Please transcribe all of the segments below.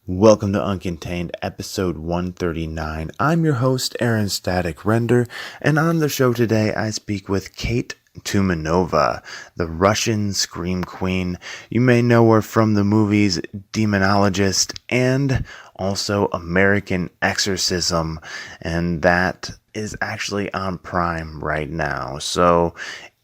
Welcome to Uncontained, episode 139. I'm your host, Aaron Static Render, and on the show today I speak with Kate Tumanova, the Russian Scream Queen. You may know her from the movies Demonologist and also American Exorcism, and that is actually on Prime right now. So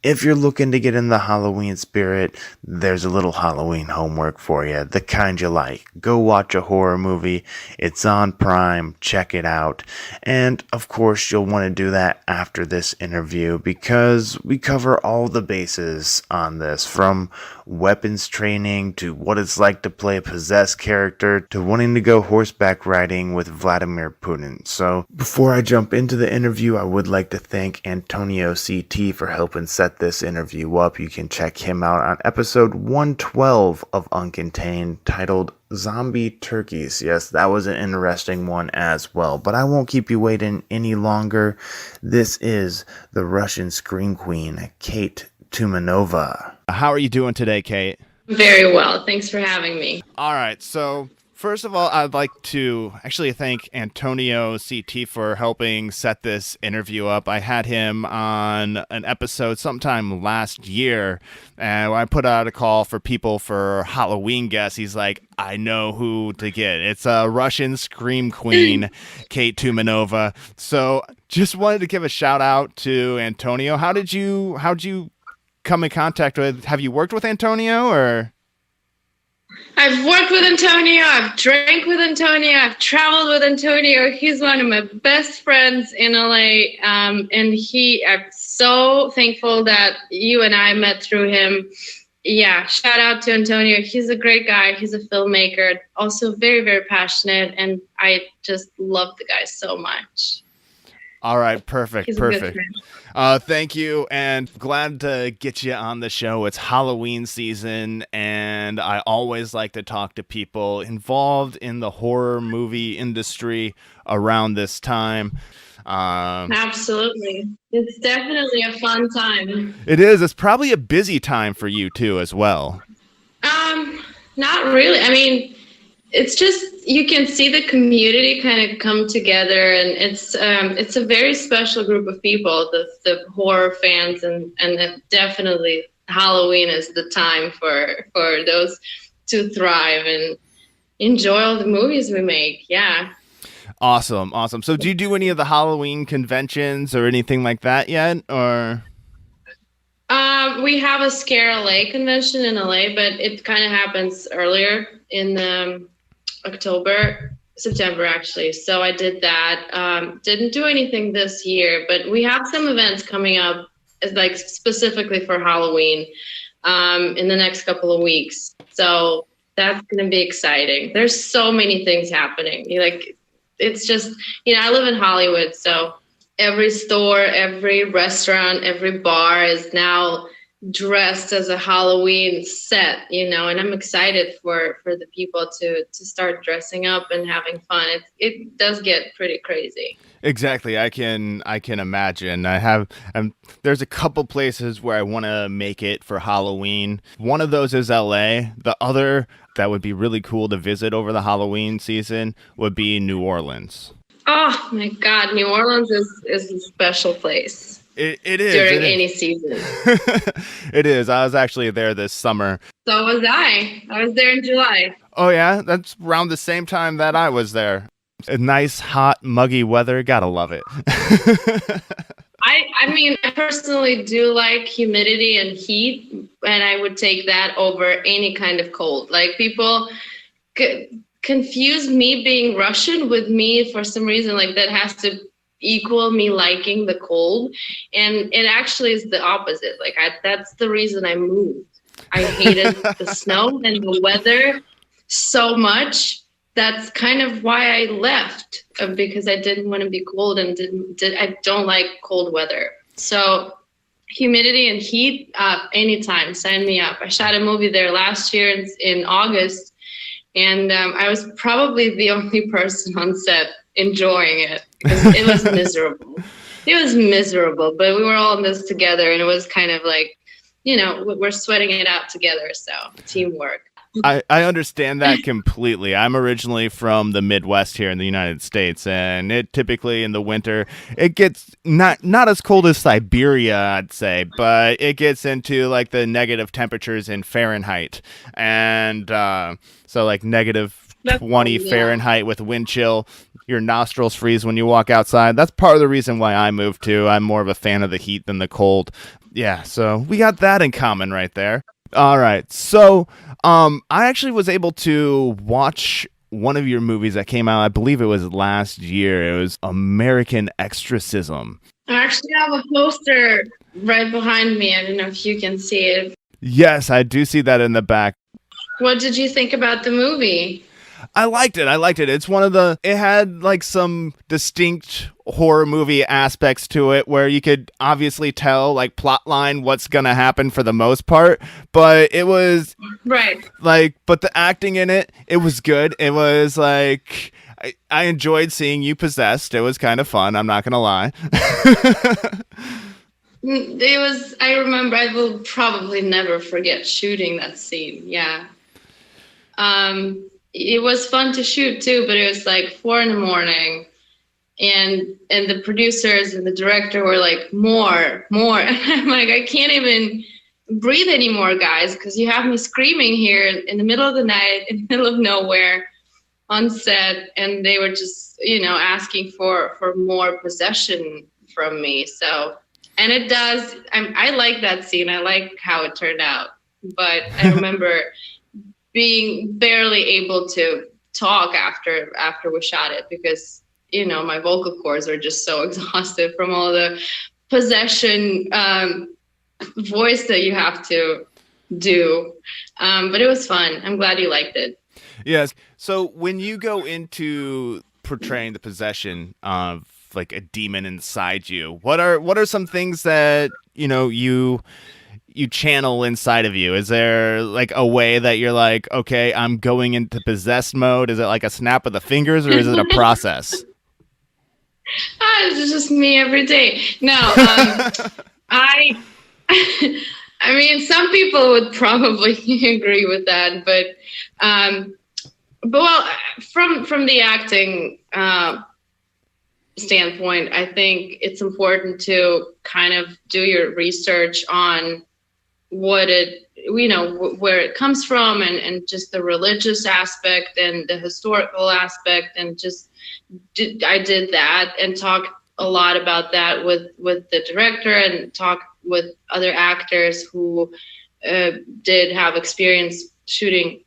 if you're looking to get in the Halloween spirit, there's a little Halloween homework for you, the kind you like. Go watch a horror movie. It's on Prime. Check it out. And of course, you'll want to do that after this interview because we cover all the bases on this, from weapons training to what it's like to play a possessed character to wanting to go horseback riding with Vladimir Putin. So before I jump into the interview, I would like to thank Antonio CT for helping set this interview up. You can check him out on episode 112 of Uncontained, titled Zombie Turkeys. Yes, that was an interesting one as well, but I won't keep you waiting any longer. This is the Russian Scream Queen, Kate Tumanova. How are you doing today, Kate? Very well. Thanks for having me. All right, so first of all, I'd like to actually thank Antonio CT for helping set this interview up. I had him on an episode sometime last year, and when I put out a call for people for Halloween guests, he's like, I know who to get. It's a Russian Scream Queen, Kate Tumanova. So just wanted to give a shout out to Antonio. How'd you come in contact with? Have you worked with Antonio or? I've worked with Antonio. I've drank with Antonio. I've traveled with Antonio. He's one of my best friends in LA. I'm so thankful that you and I met through him. Yeah, shout out to Antonio. He's a great guy. He's a filmmaker, also very, very passionate. And I just love the guy so much. All right, perfect. He's a good friend. Thank you, and glad to get you on the show. It's Halloween season, and I always like to talk to people involved in the horror movie industry around this time. Absolutely. It's definitely a fun time. It is. It's probably a busy time for you, too, as well. Not really. I mean, it's just you can see the community kind of come together, and it's a very special group of people, the horror fans, and definitely Halloween is the time for those to thrive and enjoy all the movies we make. Yeah. Awesome. So do you do any of the Halloween conventions or anything like that yet, or? We have a Scare LA convention in LA, but it kind of happens earlier in September actually. So I did that. Didn't do anything this year, but we have some events coming up, like specifically for Halloween, in the next couple of weeks. So that's going to be exciting. There's so many things happening. It's just, I live in Hollywood, so every store, every restaurant, every bar is now dressed as a Halloween set, and I'm excited for the people to start dressing up and having fun. It does get pretty crazy. Exactly. I can imagine. There's a couple places where I want to make it for Halloween. One of those is LA. The other that would be really cool to visit over the Halloween season would be New Orleans. Oh my God, New Orleans is a special place. It is during any season. It is. I was actually there this summer. So was I. I was there in July. Oh yeah, that's around the same time that I was there. A nice, hot, muggy weather. Gotta love it. I mean, I personally do like humidity and heat, and I would take that over any kind of cold. Like, people confuse me being Russian with me for some reason. Like, that has to equal me liking the cold, and it actually is the opposite. Like, that's the reason I moved. I hated the snow and the weather so much. That's kind of why I left, because I didn't want to be cold, and I don't like cold weather. So humidity and heat, anytime, sign me up. I shot a movie there last year in August, and I was probably the only person on set enjoying it. It was miserable. It was miserable, but we were all in this together, and it was kind of like, we're sweating it out together. So teamwork. I understand that completely. I'm originally from the Midwest here in the United States, and it typically in the winter it gets not as cold as Siberia, I'd say, but it gets into like the negative temperatures in Fahrenheit, and so like negative That's 20 yeah. Fahrenheit with wind chill. Your nostrils freeze when you walk outside. That's part of the reason why I moved too. I'm more of a fan of the heat than the cold. Yeah, so we got that in common right there. All right. So, I actually was able to watch one of your movies that came out, I believe it was last year. It was American Exorcism. I actually have a poster right behind me. I don't know if you can see it. Yes, I do see that in the back. What did you think about the movie? I liked it. I liked it. It's one of the, it had like some distinct horror movie aspects to it where you could obviously tell like plot line what's going to happen for the most part, but it was Right. like, but the acting in it, it was good. It was like, I enjoyed seeing you possessed. It was kind of fun. I'm not going to lie. It was, I remember, I will probably never forget shooting that scene. Yeah. It was fun to shoot too, but it was like 4 a.m. and the producers and the director were like, more. And I'm like, I can't even breathe anymore, guys, because you have me screaming here in the middle of the night, in the middle of nowhere on set, and they were just, asking for more possession from me. So, and it does. I like that scene. I like how it turned out. But I remember being barely able to talk after we shot it because my vocal cords are just so exhausted from all the possession voice that you have to do. But it was fun. I'm glad you liked it. Yes. So when you go into portraying the possession of like a demon inside you, what are some things that you channel inside of you? Is there like a way that you're like, okay, I'm going into possessed mode? Is it like a snap of the fingers or is it a process? It's just me every day. No, I, I mean, some people would probably agree with that, but well, from the acting standpoint, I think it's important to kind of do your research on what it where it comes from and just the religious aspect and the historical aspect and just I did that and talk a lot about that with the director and talk with other actors who did have experience shooting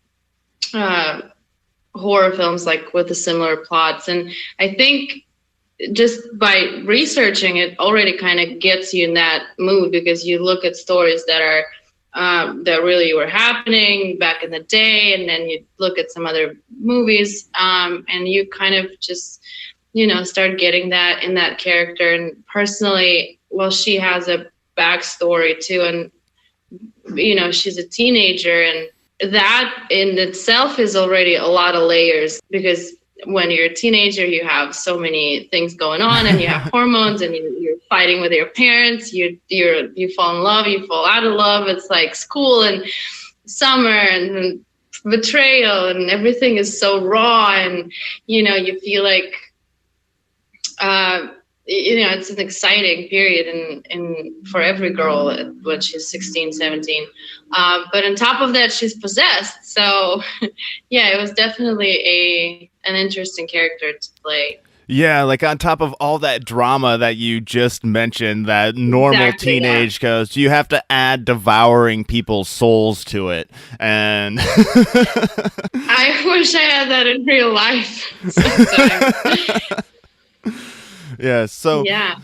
horror films like with the similar plots. And I think just by researching it already kind of gets you in that mood because you look at stories that are that really were happening back in the day, and then you look at some other movies and you kind of just start getting that in that character. And personally, well, she has a backstory too, and she's a teenager, and that in itself is already a lot of layers because when you're a teenager, you have so many things going on, and you have hormones, and you're fighting with your parents. You fall in love, you fall out of love. It's like school and summer and betrayal, and everything is so raw, and you feel like it's an exciting period and for every girl when she's 16, 17. But on top of that, she's possessed. So yeah, it was definitely an interesting character to play. Yeah, like on top of all that drama that you just mentioned, that normal teenage goes, you have to add devouring people's souls to it. And I wish I had that in real life sometimes. Yeah, so yeah.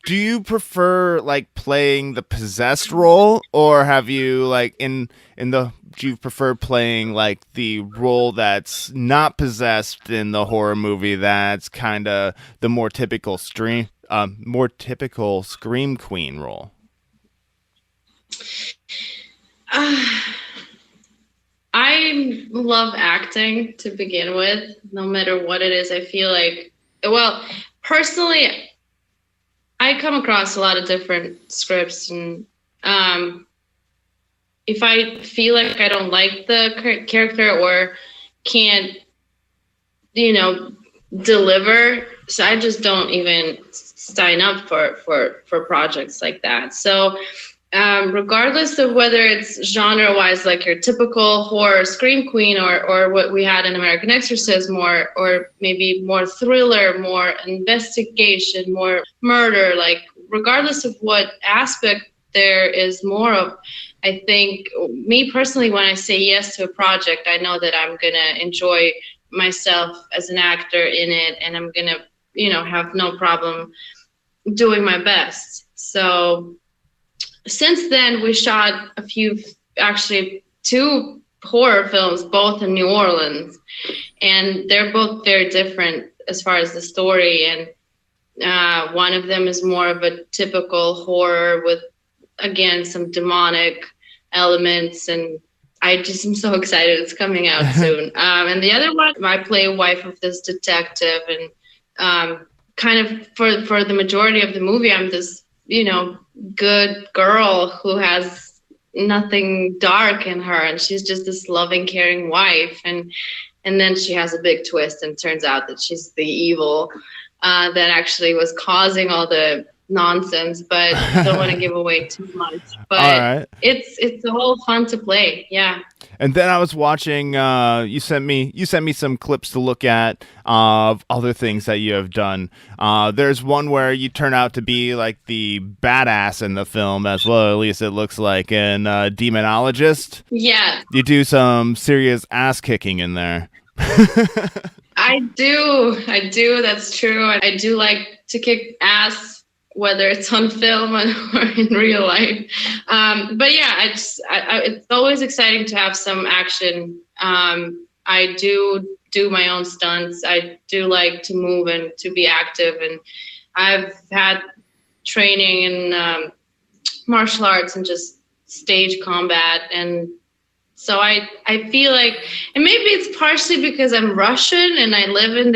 Do you prefer like playing the possessed role, or have you like do you prefer playing like the role that's not possessed in the horror movie that's kind of the more typical scream queen role? I love acting to begin with, no matter what it is. I feel like, well, personally, I come across a lot of different scripts, and if I feel like I don't like the character or can't, deliver, so I just don't even sign up for projects like that. So regardless of whether it's genre wise, like your typical horror scream queen, or what we had in American Exorcism, or maybe more thriller, more investigation, more murder, like regardless of what aspect there is more of, I think me personally, when I say yes to a project, I know that I'm gonna enjoy myself as an actor in it, and I'm gonna, have no problem doing my best. So since then, we shot a few, actually two horror films, both in New Orleans, and they're both very different as far as the story. And one of them is more of a typical horror with, again, some demonic elements, and I just am so excited it's coming out soon. And the other one, I play a wife of this detective, and kind of for the majority of the movie, I'm this, good girl who has nothing dark in her, and she's just this loving, caring wife, and then she has a big twist, and turns out that she's the evil that actually was causing all the nonsense, but don't want to give away too much. But all right. It's a whole fun to play. Yeah. And then I was watching. You sent me some clips to look at of other things that you have done. There's one where you turn out to be like the badass in the film as well. At least it looks like, and demonologist. Yeah. You do some serious ass kicking in there. I do. That's true. I do like to kick ass, whether it's on film or in real life. But yeah, it's always exciting to have some action. I do my own stunts. I do like to move and to be active. And I've had training in martial arts and just stage combat. And so I feel like, and maybe it's partially because I'm Russian and I live in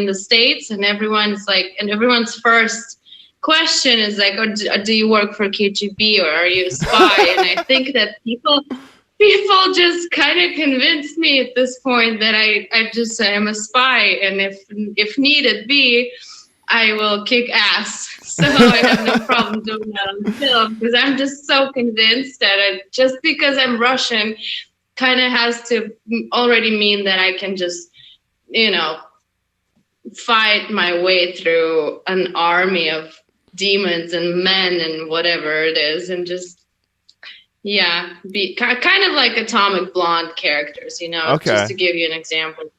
the States, and everyone's first question is like, oh, do you work for KGB, or are you a spy? And I think that people just kind of convinced me at this point that I am a spy, and if needed be, I will kick ass. So I have no problem doing that on film, because I'm just so convinced that just because I'm Russian kind of has to already mean that I can just, fight my way through an army of demons and men and whatever it is, and just be kind of like Atomic Blonde characters, Okay. Just to give you an example of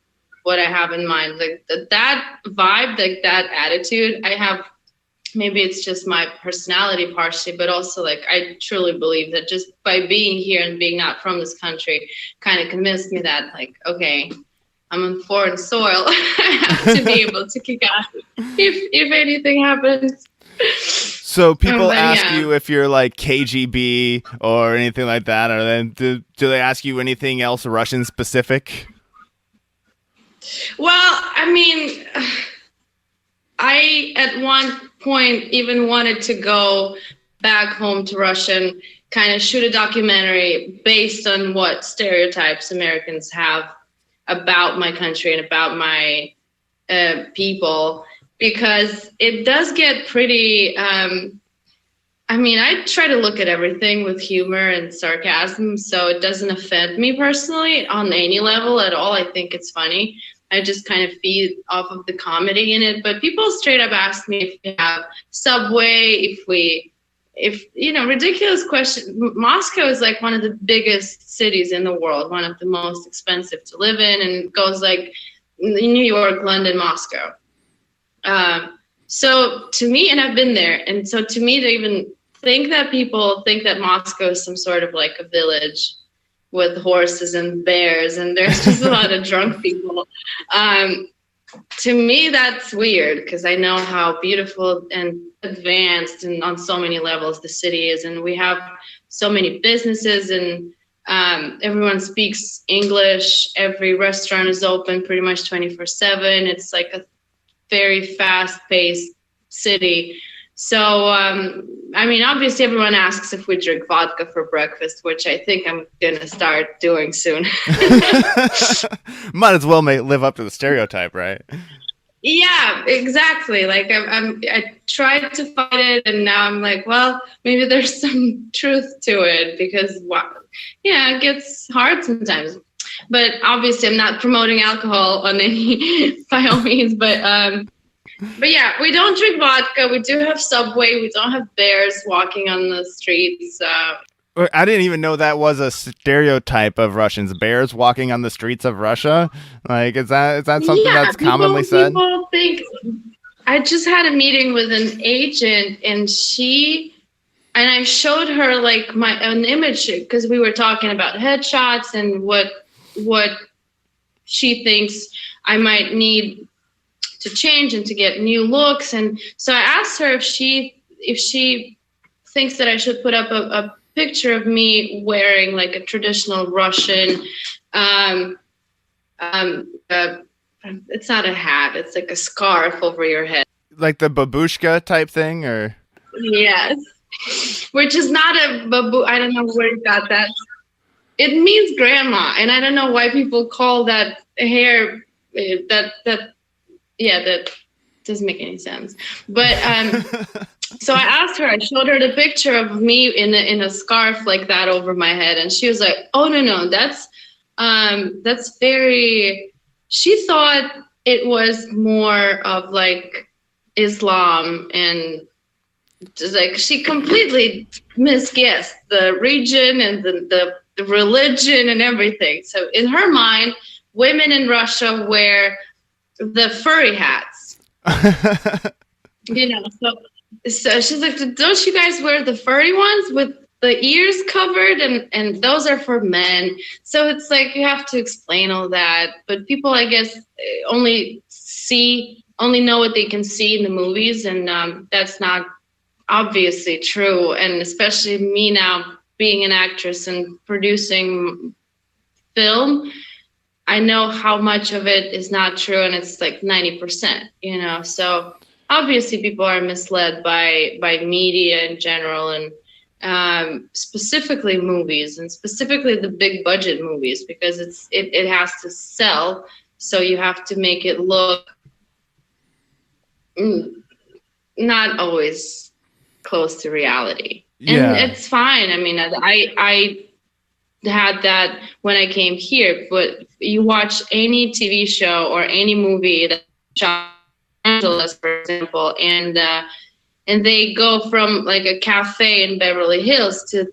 what I have in mind, like that vibe, like that attitude I have. Maybe it's just my personality partially, but also like I truly believe that just by being here and being not from this country kind of convinced me that, like, okay, I'm on foreign soil. I have to be able to kick ass if anything happens. So people ask you if you're like KGB or anything like that, or then do they ask you anything else Russian specific? Well, I mean, I at one point even wanted to go back home to Russia and kind of shoot a documentary based on what stereotypes Americans have about my country and about my people, because it does get pretty, I try to look at everything with humor and sarcasm, so it doesn't offend me personally on any level at all. I think it's funny. I just kind of feed off of the comedy in it. But people straight up ask me if we have subway, ridiculous question. Moscow is like one of the biggest cities in the world, one of the most expensive to live in, and it goes like New York, London, Moscow. So to me, and I've been there, and so to me to even think that people think that Moscow is some sort of like a village with horses and bears, and there's just a lot of drunk people. To me, that's weird, because I know how beautiful and advanced and on so many levels the city is, and we have so many businesses, and everyone speaks English. Every restaurant is open pretty much 24/7. It's like a very fast-paced city. So, I mean, obviously, everyone asks if we drink vodka for breakfast, which I think I'm gonna start doing soon. Might as well live up to the stereotype, right? Yeah, exactly. Like I tried to fight it, and now I'm like, well, maybe there's some truth to it because, yeah, it gets hard sometimes. But obviously, I'm not promoting alcohol on any by all means. But yeah, we don't drink vodka. We do have Subway. We don't have bears walking on the streets. I didn't even know that was a stereotype of Russians. Bears walking on the streets of Russia. Like, is that something that's commonly said? People think. I just had a meeting with an agent, and I showed her like an image because we were talking about headshots and what she thinks I might need to change and to get new looks. And so I asked her if she thinks that I should put up a picture of me wearing like a traditional Russian, it's not a hat, it's like a scarf over your head. Like the babushka type thing, or? Yes. Which is not a babu. I don't know where you got that. It means grandma, and I don't know why people call that hair that doesn't make any sense. But so I asked her. I showed her the picture of me in a scarf like that over my head, and she was like, "Oh no, that's very." She thought it was more of like Islam, and just like she completely misguessed the region and the religion and everything. So in her mind, women in Russia wear the furry hats. So she's like, don't you guys wear the furry ones with the ears covered? And those are for men. So it's like you have to explain all that. But people, I guess, only know what they can see in the movies, and that's not obviously true. And especially me now being an actress and producing film, I know how much of it is not true, and it's like 90%, so obviously people are misled by media in general, and specifically movies, and specifically the big budget movies, because it has to sell, so you have to make it look not always close to reality. Yeah. And it's fine. I mean, I had that when I came here, but you watch any TV show or any movie that shot in Los Angeles, for example, and they go from like a cafe in Beverly Hills to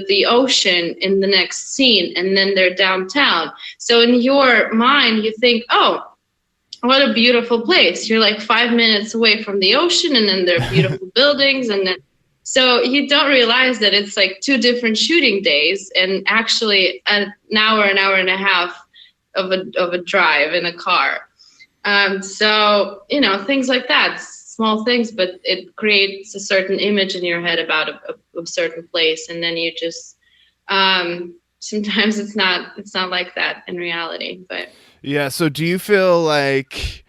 the ocean in the next scene, and then they're downtown. So in your mind, you think, oh, what a beautiful place. You're like 5 minutes away from the ocean, and then there are beautiful buildings, and then so you don't realize that it's like 2 different shooting days, and actually an hour and a half of a drive in a car. So things like that, small things, but it creates a certain image in your head about a certain place, and then you just sometimes it's not like that in reality. But yeah. So do you feel like,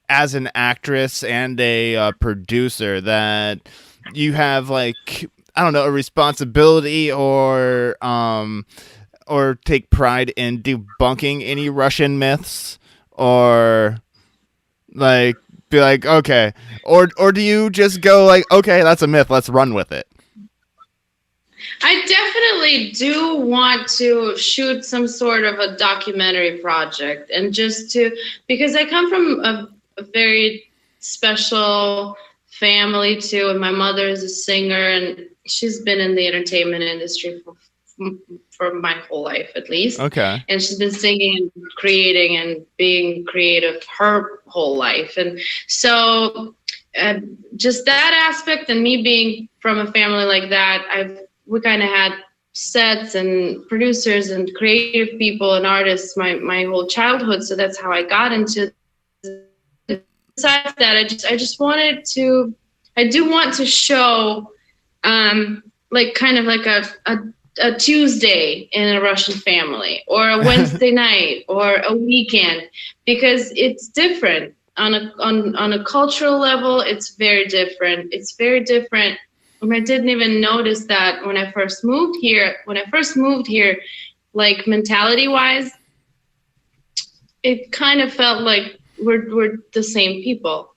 as an actress and a producer, that you have, like, I don't know, a responsibility or take pride in debunking any Russian myths, or like be like, okay, or do you just go like, okay, that's a myth, let's run with it? I definitely do want to shoot some sort of a documentary project, and because I come from a very special family too, and my mother is a singer, and she's been in the entertainment industry for my whole life at least. Okay. And she's been singing and creating and being creative her whole life, and so just that aspect, and me being from a family like that, we kind of had sets and producers and creative people and artists my whole childhood, so that's how I got into. Besides that, I do want to show like kind of like a Tuesday in a Russian family, or a Wednesday night, or a weekend, because it's different. on a cultural level, it's very different. It's very different. And I didn't even notice that when I first moved here. When I first moved here, like mentality wise, it kind of felt like we're the same people,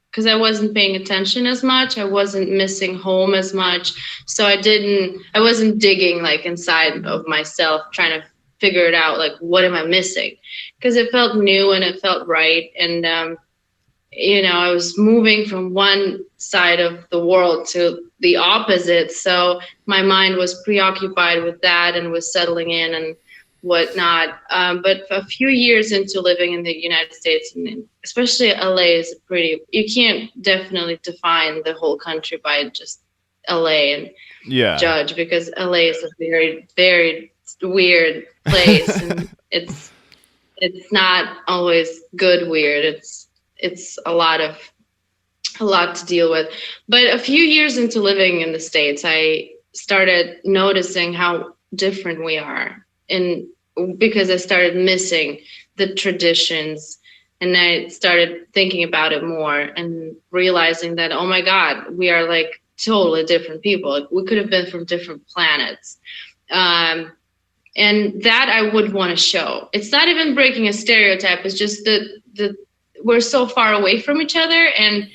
because I wasn't paying attention as much. I wasn't missing home as much. So I wasn't digging like inside of myself, trying to figure it out, like, what am I missing? Because it felt new and it felt right. And, I was moving from one side of the world to the opposite. So my mind was preoccupied with that and was settling in and whatnot. But a few years into living in the United States, and especially LA, is you can't definitely define the whole country by just LA and judge, because LA is a very, very weird place. And it's not always good weird. It's a lot to deal with. But a few years into living in the States, I started noticing how different we are. And because I started missing the traditions, and I started thinking about it more and realizing that, oh my God, we are like totally different people. Like, we could have been from different planets. And that I would want to show. It's not even breaking a stereotype. It's just that we're so far away from each other, and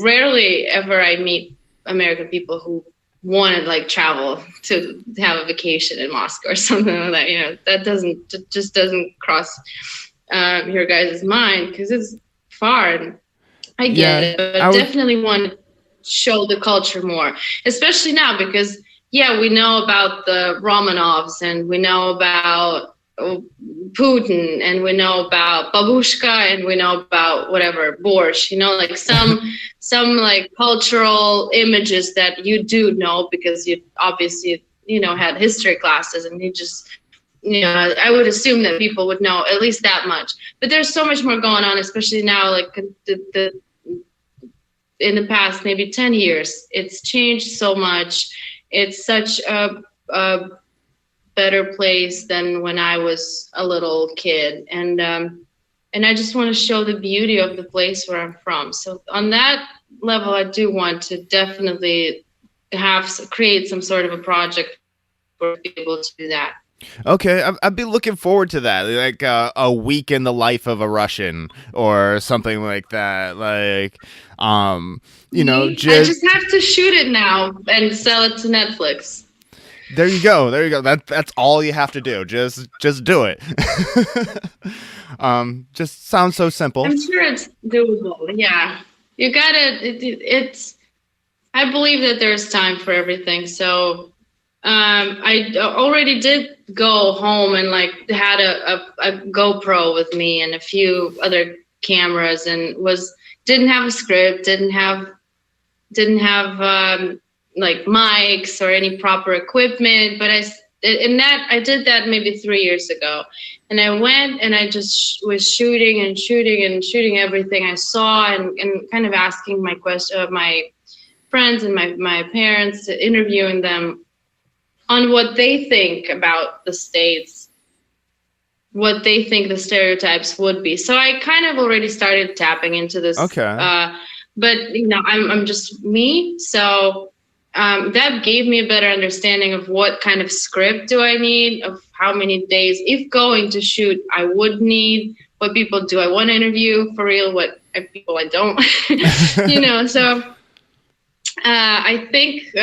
rarely ever I meet American people who want to like travel to have a vacation in Moscow or something like that. That just doesn't cross your guys' mind, because it's far. And I get it, but I definitely want to show the culture more, especially now, because we know about the Romanovs, and we know about Putin, and we know about babushka, and we know about whatever borscht, like some like cultural images that you do know, because you obviously had history classes, and you just I would assume that people would know at least that much. But there's so much more going on, especially now, like in the past maybe 10 years. It's changed so much. It's such a better place than when I was a little kid, and I just want to show the beauty of the place where I'm from. So on that level, I do want to definitely create some sort of a project for be able to do that. Okay, I'd be looking forward to that, like a week in the life of a Russian or something like that. Like, I just have to shoot it now and sell it to Netflix. There you go. That's all you have to do. Just do it. Just sounds so simple. I'm sure it's doable. Yeah, you gotta. It's. I believe that there's time for everything. So, I already did go home and like had a GoPro with me and a few other cameras, and didn't have a script, didn't have like mics or any proper equipment, but I did that maybe 3 years ago, and I went and I just was shooting everything I saw, and kind of asking my friends and my parents, interviewing them on what they think about the States, what they think the stereotypes would be. So I kind of already started tapping into this. Okay. But I'm just me, so that gave me a better understanding of what kind of script do I need, of how many days, if going to shoot, I would need, what people do I want to interview for real, what people I don't, So I think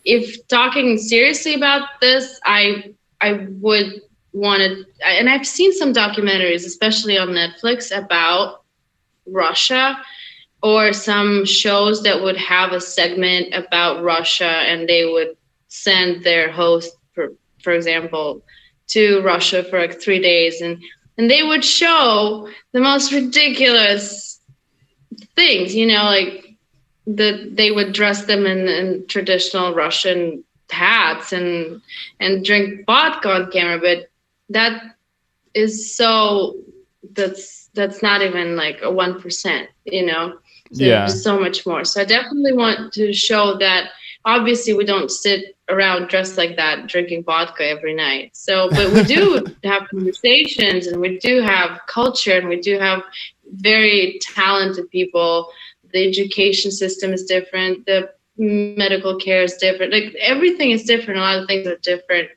if talking seriously about this, I would want to, and I've seen some documentaries, especially on Netflix, about Russia, or some shows that would have a segment about Russia, and they would send their host, for example, to Russia for like 3 days, and they would show the most ridiculous things, like they would dress them in traditional Russian hats and drink vodka on camera, but that is that's not even like a 1%, So there's so much more. So I definitely want to show that obviously we don't sit around dressed like that drinking vodka every night. So, but we do have conversations, and we do have culture, and we do have very talented people. The education system is different. The medical care is different. Like everything is different. A lot of things are different.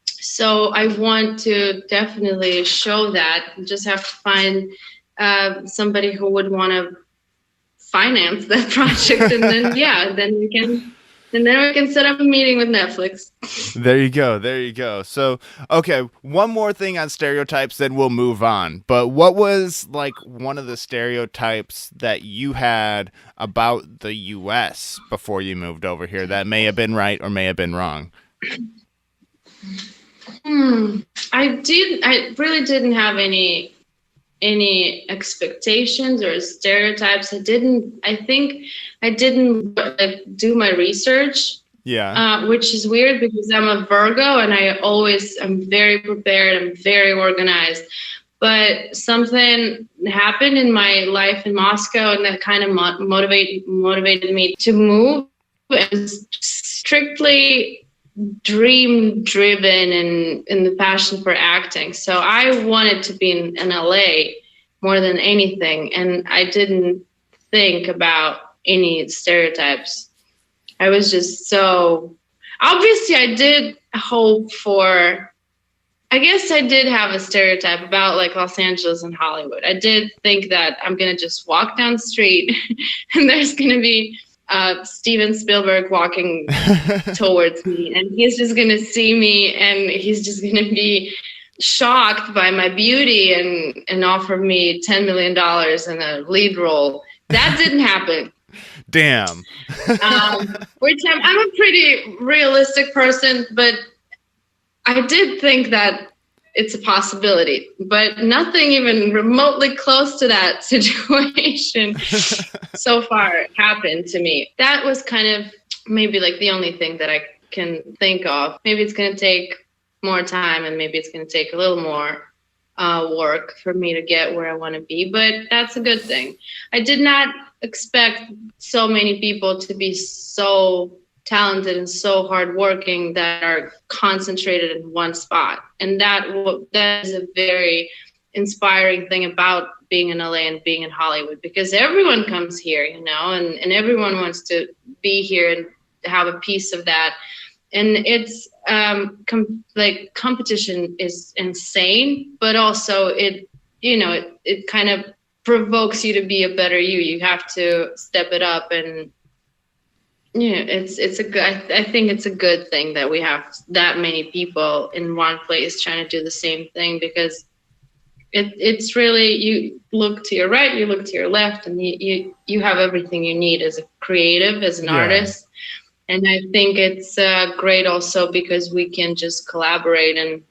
So I want to definitely show that. You just have to find somebody who would want to finance that project, and then then we can set up a meeting with Netflix. There you go. There you go. So, okay, one more thing on stereotypes, then we'll move on. But what was like one of the stereotypes that you had about the U.S. before you moved over here that may have been right or may have been wrong? I really didn't have any expectations or stereotypes. I think I didn't like, do my research. Yeah. Which is weird because I'm a Virgo and I'm very prepared, I'm very organized. But something happened in my life in Moscow, and that kind of motivated me to move. It was strictly dream driven and in the passion for acting. So I wanted to be in LA more than anything, and I didn't think about any stereotypes. I was just so obviously I did hope for, I guess I did have a stereotype about like Los Angeles and Hollywood. I did think that I'm gonna just walk down the street and there's gonna be Steven Spielberg walking towards me, and he's just gonna see me, and he's just gonna be shocked by my beauty and offer me $10 million in a lead role. That didn't happen. Damn. Which I'm a pretty realistic person, but I did think that it's a possibility, but nothing even remotely close to that situation so far happened to me. That was kind of maybe like the only thing that I can think of. Maybe it's going to take more time, and maybe it's going to take a little more work for me to get where I want to be, but that's a good thing. I did not expect so many people to be so talented and so hardworking that are concentrated in one spot. And that is a very inspiring thing about being in LA and being in Hollywood, because everyone comes here, you know, and everyone wants to be here and have a piece of that. And it's like competition is insane, but also it kind of provokes you to be a better you. You have to step it up, and it's a good. I think it's a good thing that we have that many people in one place trying to do the same thing, because it's really, you look to your right, you look to your left, and you have everything you need as a creative, as an artist. And I think it's great also because we can just collaborate and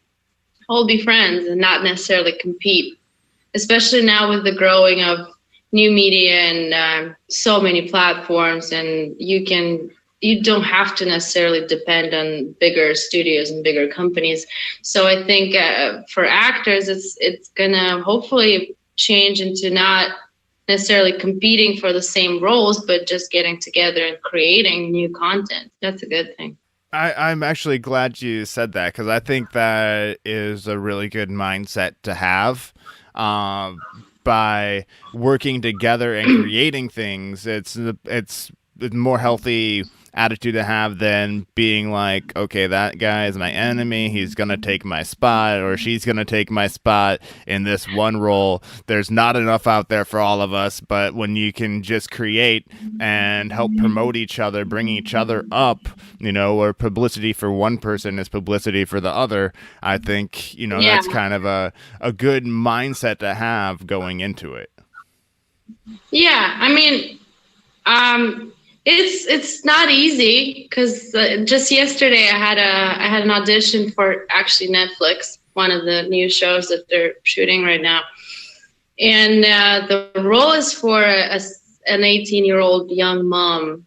all be friends and not necessarily compete, especially now with the growing of new media and so many platforms. And you don't have to necessarily depend on bigger studios and bigger companies. So I think for actors, it's gonna hopefully change into not necessarily competing for the same roles, but just getting together and creating new content. That's a good thing. I'm actually glad you said that, because I think that is a really good mindset to have. By working together and creating things, it's a more healthy attitude to have than being like, okay, that guy is my enemy, he's gonna take my spot, or she's gonna take my spot in this one role. There's not enough out there for all of us. But when you can just create and help promote each other, bring each other up, or publicity for one person is publicity for the other, I think that's kind of a good mindset to have going into it. Yeah, I mean, it's not easy, because just yesterday I had an audition for actually Netflix, one of the new shows that they're shooting right now, and the role is for an 18-year-old young mom.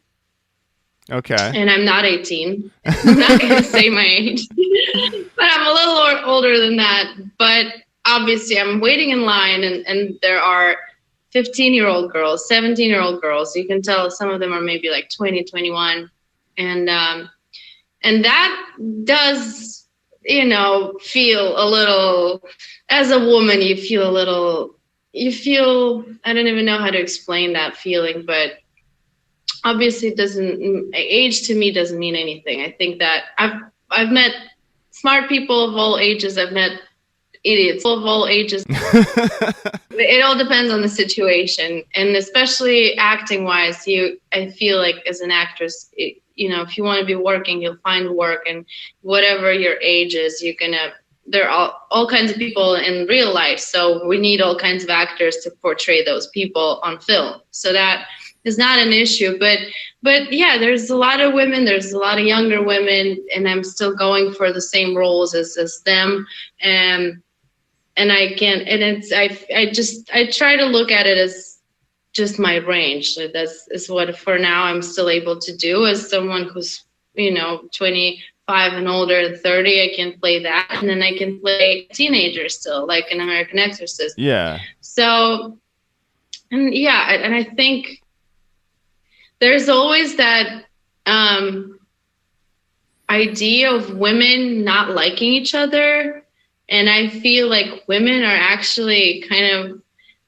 Okay. And I'm not 18. I'm not going to say my age, but I'm a little older than that. But obviously, I'm waiting in line, and there are 15-year-old girls, 17-year-old girls. You can tell some of them are maybe like 20, 21. And that does, feel a little, as a woman, I don't even know how to explain that feeling, but obviously it doesn't, age to me doesn't mean anything. I think that I've met smart people of all ages. I've met idiots of all ages. It all depends on the situation, and especially acting wise, I feel like as an actress, if you want to be working, you'll find work, and whatever your age is, there are all kinds of people in real life, so we need all kinds of actors to portray those people on film. So that is not an issue, but yeah, there's a lot of women, there's a lot of younger women, and I'm still going for the same roles as them. And I can't, and I try to look at it as just my range. So is what for now I'm still able to do as someone who's 25 and older and 30. I can play that, and then I can play teenager still, like an American Exorcist. Yeah. So, and yeah, and I think there's always that idea of women not liking each other. And I feel like women are actually kind of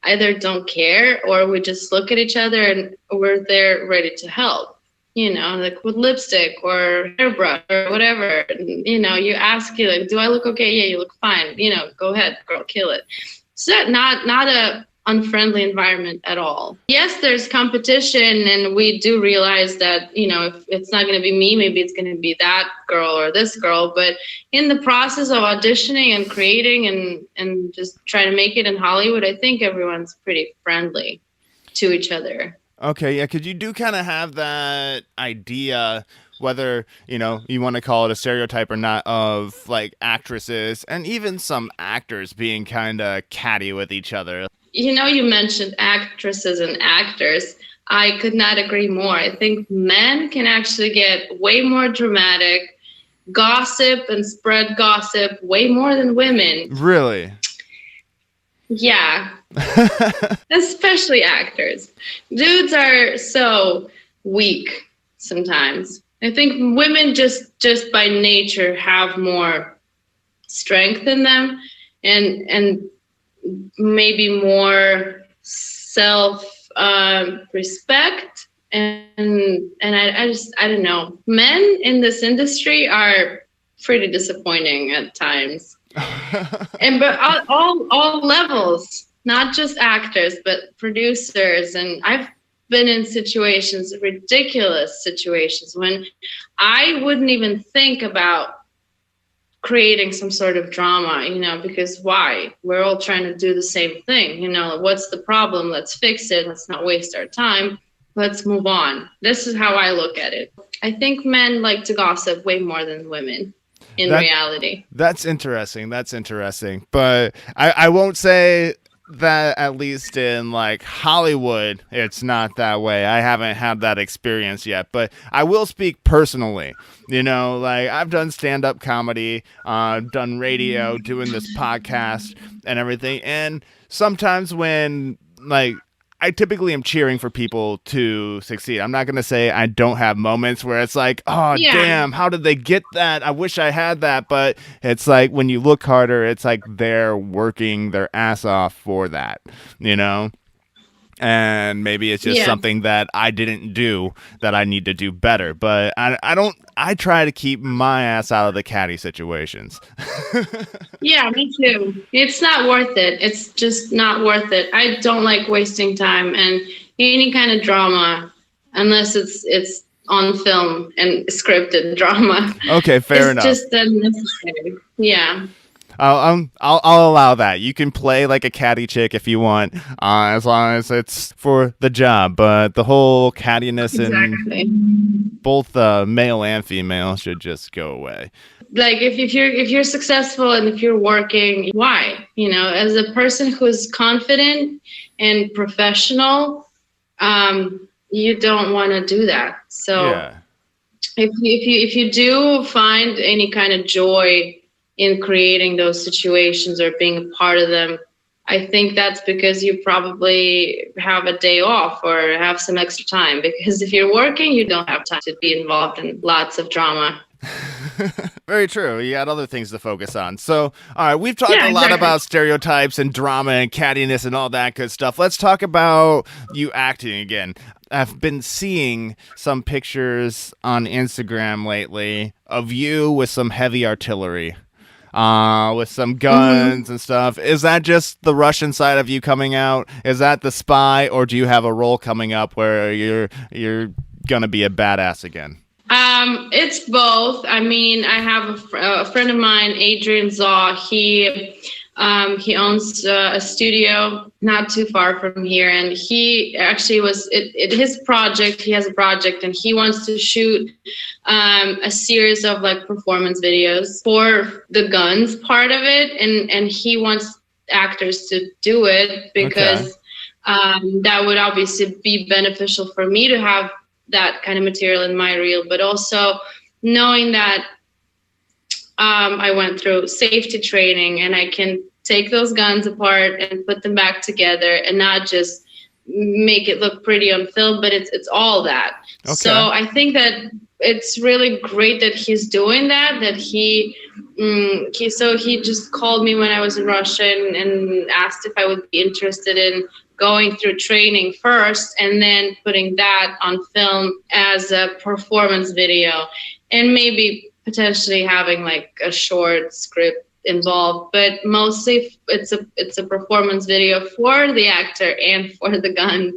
either don't care, or we just look at each other and we're there ready to help, like with lipstick or hairbrush or whatever. And, you ask, you like, do I look okay? Yeah, you look fine. Go ahead, girl, kill it. So not a unfriendly environment at all. Yes, there's competition, and we do realize that, if it's not going to be me, maybe it's going to be that girl or this girl. But in the process of auditioning and creating and just trying to make it in Hollywood, I think everyone's pretty friendly to each other. Okay, yeah, because you do kind of have that idea, whether, you want to call it a stereotype or not, of like actresses and even some actors being kind of catty with each other. You mentioned actresses and actors. I could not agree more. I think men can actually get way more dramatic, gossip and spread gossip way more than women. Really? Yeah. Especially actors. Dudes are so weak sometimes. I think women just by nature have more strength in them, and maybe more self respect, and I don't know. Men in this industry are pretty disappointing at times, but all levels, not just actors, but producers. And I've been in situations, ridiculous situations, when I wouldn't even think about creating some sort of drama, because why? We're all trying to do the same thing. What's the problem? Let's fix it. Let's not waste our time. Let's move on. This is how I look at it. I think men like to gossip way more than women in reality. That's interesting. But I won't say that, at least in like Hollywood, it's not that way. I haven't had that experience yet, but I will speak personally. Like I've done stand-up comedy, done radio, doing this podcast and everything. And sometimes when like I typically am cheering for people to succeed. I'm not going to say I don't have moments where it's like, oh, yeah, damn, how did they get that? I wish I had that. But it's like when you look harder, it's like they're working their ass off for that, And maybe it's just something that I didn't do that I need to do better. But I try to keep my ass out of the catty situations. Yeah, me too. It's not worth it. It's just not worth it. I don't like wasting time and any kind of drama, unless it's on film and scripted drama. Okay, fair enough. It's just unnecessary. Yeah. I'll allow that. You can play like a catty chick if you want, as long as it's for the job. But the whole cattiness in both male and female should just go away. Like if you're successful and if you're working, why? As a person who's confident and professional, you don't want to do that. So yeah. If you do find any kind of joy in creating those situations or being a part of them, I think that's because you probably have a day off or have some extra time, because if you're working, you don't have time to be involved in lots of drama. Very true. You got other things to focus on. So, all right, we've talked Yeah, a lot exactly. about stereotypes and drama and cattiness and all that good stuff. Let's talk about you acting again. I've been seeing some pictures on Instagram lately of you with some heavy artillery, with some guns and stuff. Is that just the Russian side of you coming out? Is that the spy, or do you have a role coming up where you're gonna be a badass again? It's both. I mean, I have a friend of mine, Adrian Zaw. He owns a studio not too far from here, and he actually was his project. He has a project, and he wants to shoot a series of like performance videos for the guns part of it, and he wants actors to do it because that would obviously be beneficial for me to have that kind of material in my reel, but also knowing that I went through safety training and I can take those guns apart and put them back together and not just make it look pretty on film, but it's all that. Okay. So I think that it's really great that he's doing that, he just called me when I was in Russia and asked if I would be interested in going through training first and then putting that on film as a performance video, and maybe potentially having like a short script involved, but mostly it's a performance video for the actor and for the guns.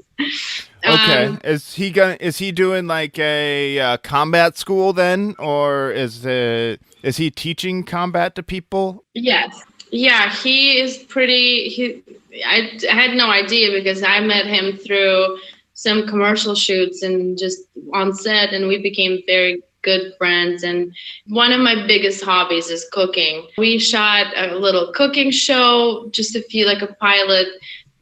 Okay. Is he doing like a combat school then, or is he teaching combat to people? Yes. Yeah, he is pretty. I had no idea because I met him through some commercial shoots and just on set, and we became very good friends. And one of my biggest hobbies is cooking. We shot a little cooking show, just a few, like a pilot,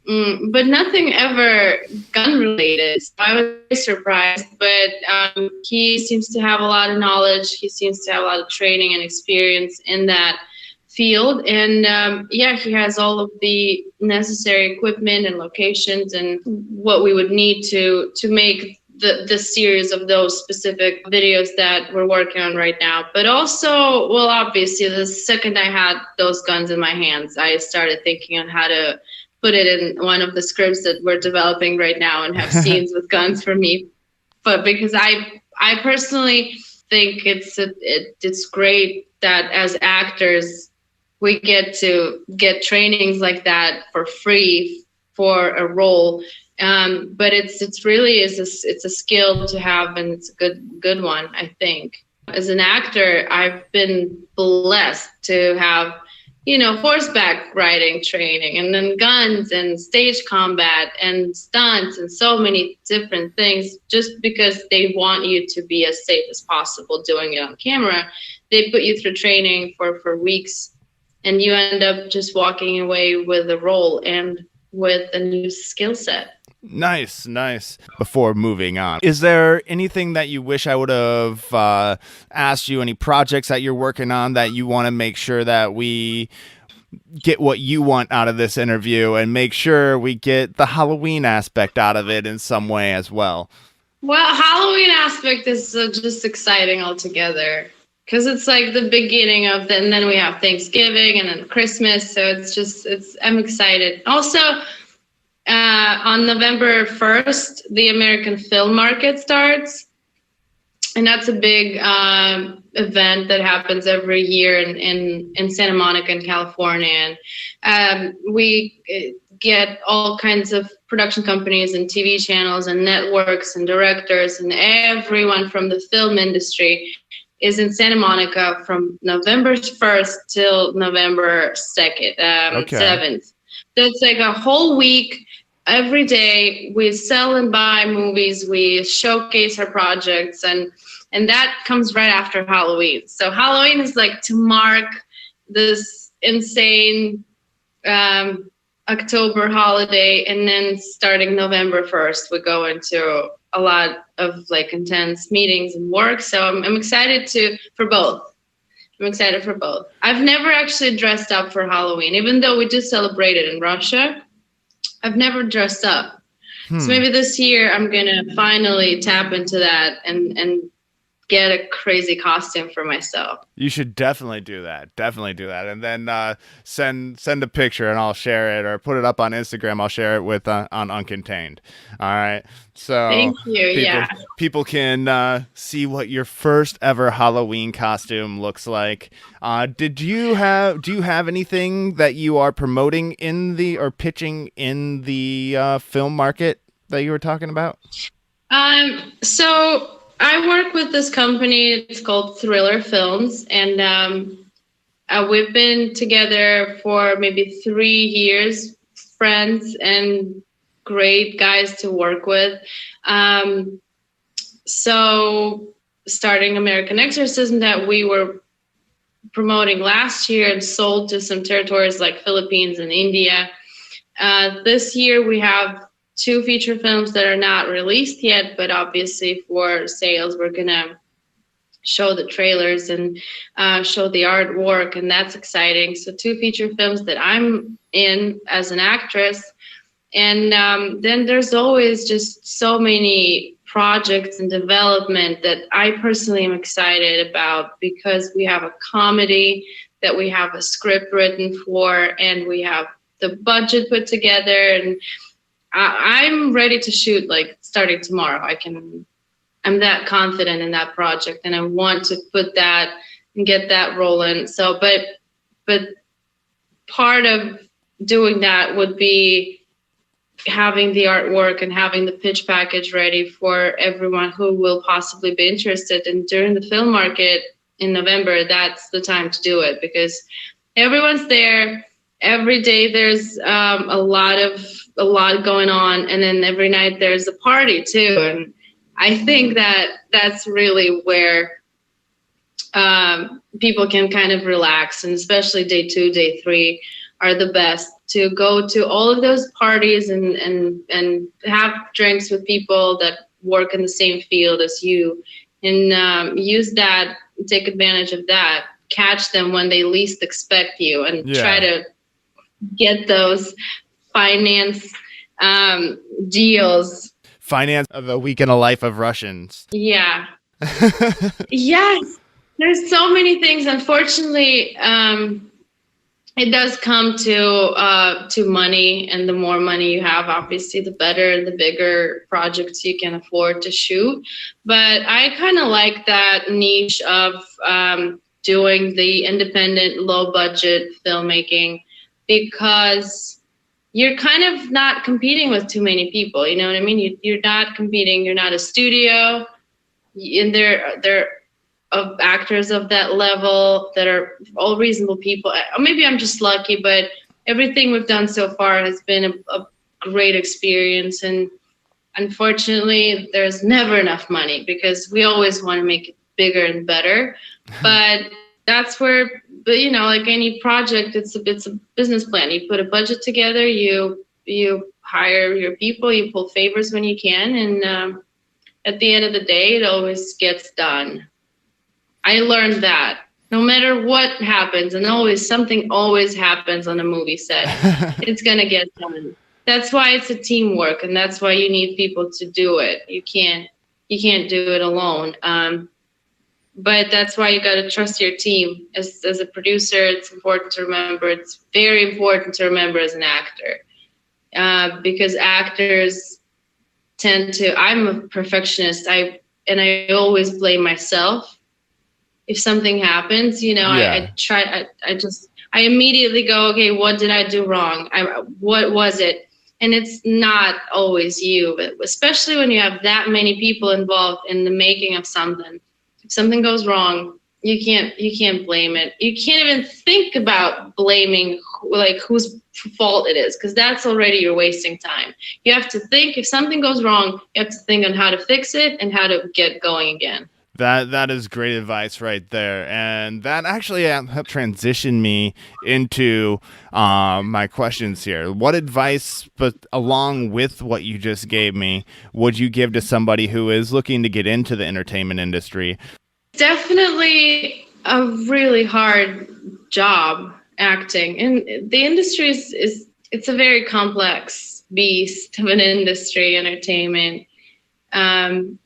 but nothing ever gun related. So I was very surprised, but he seems to have a lot of knowledge. He seems to have a lot of training and experience in that field, and he has all of the necessary equipment and locations and what we would need to make the series of those specific videos that we're working on right now. But also, well, obviously the second I had those guns in my hands, I started thinking on how to put it in one of the scripts that we're developing right now and have scenes with guns for me. But because I personally think it's great that as actors we get to get trainings like that for free for a role, but it's really it's a skill to have, and it's a good one. I think as an actor, I've been blessed to have horseback riding training, and then guns and stage combat and stunts and so many different things. Just because they want you to be as safe as possible doing it on camera, they put you through training for weeks. And you end up just walking away with a role and with a new skill set. Nice. Before moving on, is there anything that you wish I would have asked you? Any projects that you're working on that you want to make sure that we get what you want out of this interview and make sure we get the Halloween aspect out of it in some way as well? Well, Halloween aspect is just exciting altogether, because it's like the beginning of and then we have Thanksgiving and then Christmas. So I'm excited. Also, on November 1st, the American Film Market starts. And that's a big event that happens every year in Santa Monica in California. And we get all kinds of production companies and TV channels and networks and directors and everyone from the film industry is in Santa Monica from November 1st till November 2nd, 7th. So it's like a whole week. Every day we sell and buy movies, we showcase our projects, and that comes right after Halloween. So Halloween is like to mark this insane October holiday, and then starting November 1st, we go into a lot of like intense meetings and work. So I'm excited for both. I'm excited for both. I've never actually dressed up for Halloween, even though we do celebrate it in Russia. I've never dressed up. So maybe this year I'm gonna finally tap into that and get a crazy costume for myself. You should definitely do that. Definitely do that, and then send a picture, and I'll share it, or put it up on Instagram. I'll share it with on Uncontained. All right. So Thank you. People can see what your first ever Halloween costume looks like. Do you have anything that you are promoting or pitching in the film market that you were talking about? So I work with this company. It's called Thriller Films, and we've been together for maybe 3 years, friends and great guys to work with. So starting American Exorcism that we were promoting last year and sold to some territories like Philippines and India. This year we have 2 feature films that are not released yet, but obviously for sales, we're gonna show the trailers and show the artwork, and that's exciting. So 2 feature films that I'm in as an actress. And then there's always just so many projects and development that I personally am excited about, because we have a comedy that we have a script written for, and we have the budget put together, and I'm ready to shoot like starting tomorrow. I'm that confident in that project, and I want to put that and get that rolling. So, but part of doing that would be having the artwork and having the pitch package ready for everyone who will possibly be interested. And during the film market in November, that's the time to do it, because everyone's there. Every day there's a lot going on, and then every night there's a party too. And I think that that's really where people can kind of relax, and especially day 2, day 3 are the best, to go to all of those parties and have drinks with people that work in the same field as you, and use that, take advantage of that, catch them when they least expect you, and try to get those finance deals. Finance of a week in a life of Russians. Yeah. Yes. There's so many things. Unfortunately, it does come to money, and the more money you have, obviously, the better and the bigger projects you can afford to shoot. But I kind of like that niche of doing the independent, low budget filmmaking, because you're kind of not competing with too many people. You know what I mean? You're not competing. You're not a studio, and they're of actors of that level that are all reasonable people. Maybe I'm just lucky, but everything we've done so far has been a great experience. And unfortunately, there's never enough money, because we always want to make it bigger and better. But that's where, you know, like any project, it's a business plan. You put a budget together, you hire your people, you pull favors when you can, and at the end of the day, it always gets done. I learned that no matter what happens, and something always happens on a movie set, it's gonna get done. That's why it's a teamwork, and that's why you need people to do it. You can't do it alone. But that's why you gotta trust your team. As a producer, it's important to remember. It's very important to remember as an actor, because actors tend to. I'm a perfectionist. I always blame myself. If something happens, you know, I immediately go, okay, what did I do wrong? What was it? And it's not always you, but especially when you have that many people involved in the making of something. If something goes wrong, you can't blame it. You can't even think about blaming like whose fault it is, because that's already you're wasting time. You have to think, if something goes wrong, you have to think on how to fix it and how to get going again. That is great advice right there, and that actually helped transition me into my questions here. What advice, but along with what you just gave me, would you give to somebody who is looking to get into the entertainment industry? Definitely a really hard job, acting, and the industry is it's a very complex beast of an industry, entertainment. Um,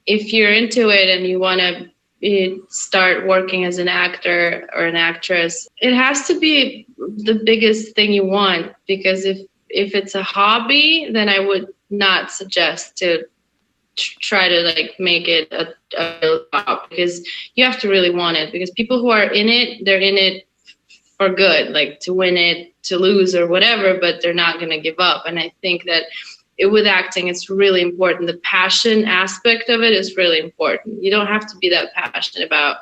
if you're into it and you want to start working as an actor or an actress, it has to be the biggest thing you want, because if it's a hobby, then I would not suggest to try to like make it a real job, because you have to really want it, because people who are in it, they're in it for good, like to win it, to lose or whatever, but they're not going to give up. And I think that with acting, it's really important. The passion aspect of it is really important. You don't have to be that passionate about,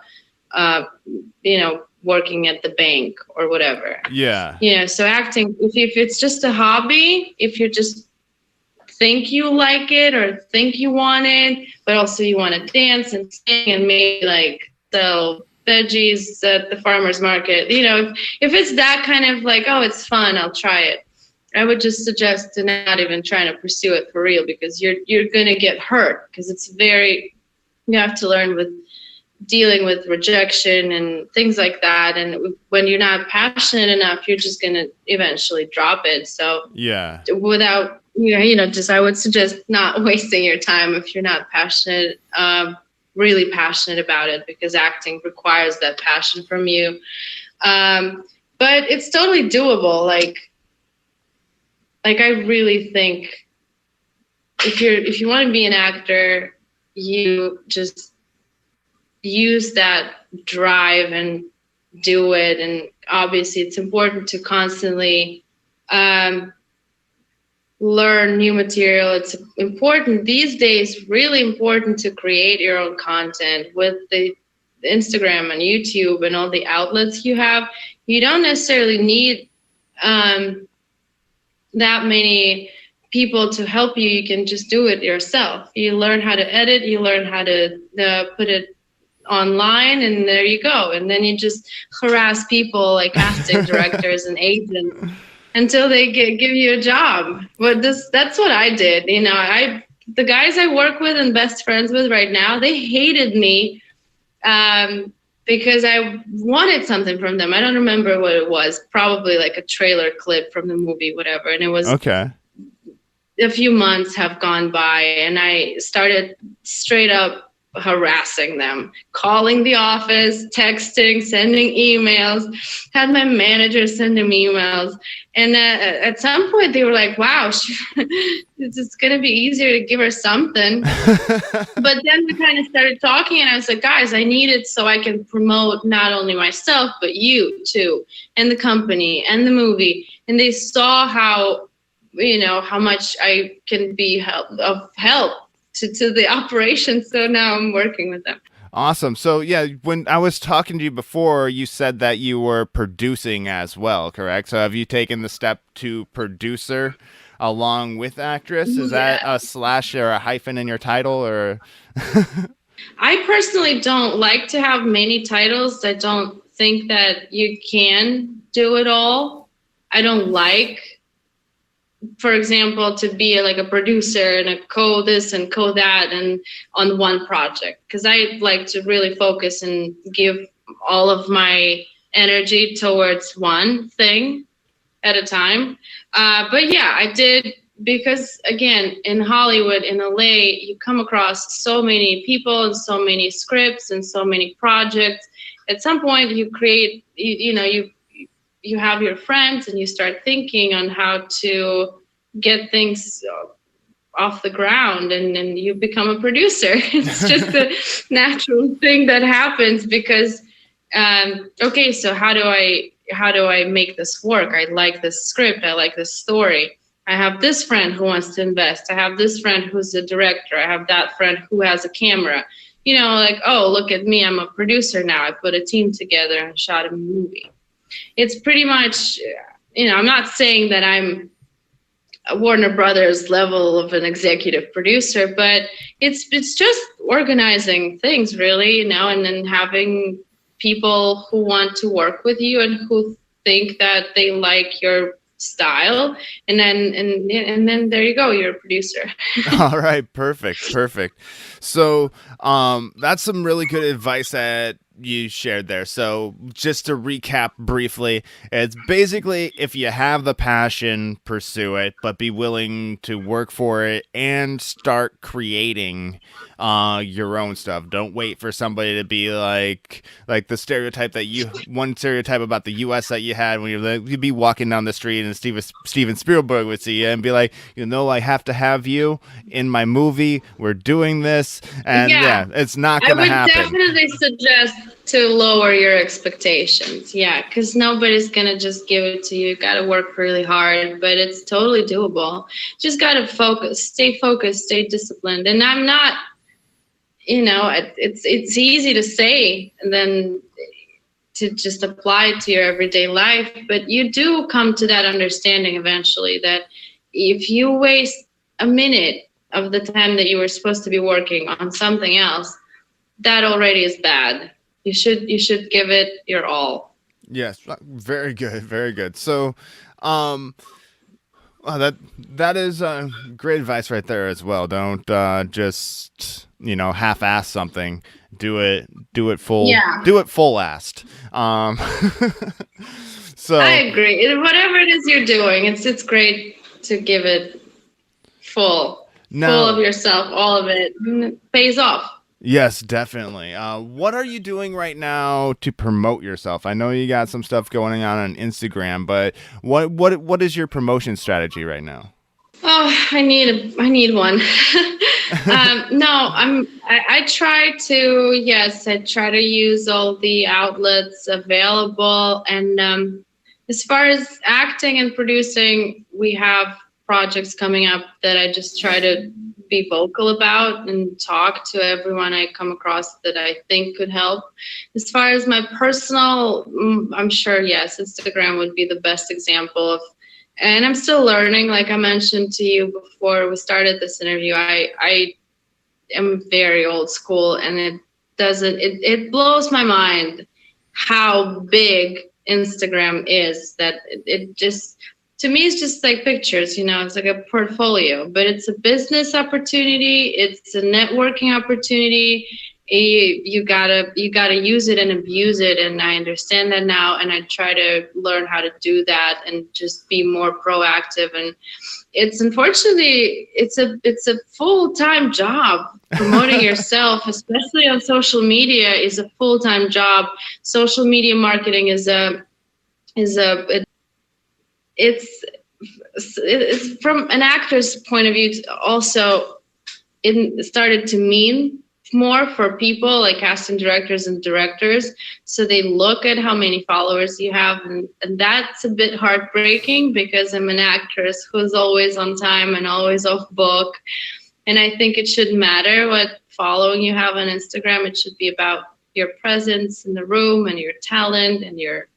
working at the bank or whatever. Yeah. So acting, if it's just a hobby, if you just think you like it or think you want it, but also you want to dance and sing and maybe like sell veggies at the farmer's market, if it's that kind of like, oh, it's fun, I'll try it. I would just suggest to not even trying to pursue it for real, because you're going to get hurt, because you have to learn with dealing with rejection and things like that. And when you're not passionate enough, you're just going to eventually drop it. So yeah, without, I would suggest not wasting your time if you're not passionate, really passionate about it, because acting requires that passion from you. But it's totally doable. Like I really think if you want to be an actor, you just use that drive and do it. And obviously it's important to constantly learn new material. It's important these days, really important to create your own content with the Instagram and YouTube and all the outlets you have. You don't necessarily need that many people to help you. You can just do it yourself. You learn how to edit, you learn how to put it online, and there you go. And then you just harass people like casting directors and agents until they give you a job. But that's what I did. The guys I work with and best friends with right now, they hated me because I wanted something from them. I don't remember what it was, probably like a trailer clip from the movie, whatever. And it was okay. A few months have gone by, and I started straight up harassing them, calling the office, texting, sending emails, had my manager send them emails. And at some point they were like, wow, it's going to be easier to give her something. But then we kind of started talking, and I was like, guys, I need it so I can promote not only myself, but you too, and the company and the movie. And they saw how much I can be of help to the operation. So now I'm working with them. Awesome. So yeah, when I was talking to you before, you said that you were producing as well, correct? So have you taken the step to producer along with actress? Is that a slash or a hyphen in your title, or? I personally don't like to have many titles. I don't think that you can do it all. I don't like, for example, to be like a producer and a co this and co that and on one project, because I like to really focus and give all of my energy towards one thing at a time. But yeah, I did, because again, in Hollywood, in LA, you come across so many people and so many scripts and so many projects. At some point you create, you have your friends and you start thinking on how to get things off the ground, and then you become a producer. It's just a natural thing that happens, because okay, so how do I make this work? I like this script, I like this story. I have this friend who wants to invest. I have this friend who's a director. I have that friend who has a camera. Like, oh, look at me, I'm a producer now. I put a team together and shot a movie. It's pretty much, I'm not saying that I'm a Warner Brothers level of an executive producer, but it's just organizing things, really, and then having people who want to work with you and who think that they like your style, and then there you go, you're a producer. All right, perfect. So that's some really good advice that you shared there. So just to recap briefly, it's basically if you have the passion, pursue it, but be willing to work for it and start creating your own stuff. Don't wait for somebody to be like the stereotype that you one stereotype about the US that you had when you'd be walking down the street and Steven Spielberg would see you and be like, I have to have you in my movie. We're doing this, and Yeah, it's not I gonna would happen. definitely suggest to lower your expectations. Yeah, because nobody's gonna just give it to you. You gotta work really hard, but it's totally doable. Just gotta focused, stay disciplined. And I'm not, it's easy to say and then to just apply it to your everyday life, but you do come to that understanding eventually that if you waste a minute of the time that you were supposed to be working on something else, that already is bad. You should give it your all. Yes, very good, very good. So, um, well, that is great advice right there as well. Don't just half-ass something. Do it Yeah, full-assed. I So agree. Whatever it is you're doing, it's great to give it full of now, yourself, all of it. And it pays off. yes, definitely. What are you doing right now to promote yourself? I know you got some stuff going on Instagram, but what is your promotion strategy right now? Oh, I need one. No, I try to, yes, I try to use all the outlets available. And as far as acting and producing, we have projects coming up that I just try to be vocal about and talk to everyone I come across that I think could help. As far as my personal, I'm sure, yes, Instagram would be the best example of, and I'm still learning. Like I mentioned to you before we started this interview, I am very old school, and it blows my mind how big Instagram is. That it just, to me, it's just like pictures. It's like a portfolio, but it's a business opportunity. It's a networking opportunity. You gotta use it and abuse it, and I understand that now, and I try to learn how to do that and just be more proactive. And it's, unfortunately, it's a full-time job. Promoting yourself, especially on social media, is a full-time job. Social media marketing it's it's from an actor's point of view also. It started to mean more for people like casting directors and directors, so they look at how many followers you have, and that's a bit heartbreaking because I'm an actress who's always on time and always off book, and I think it shouldn't matter what following you have on Instagram. It should be about your presence in the room and your talent and your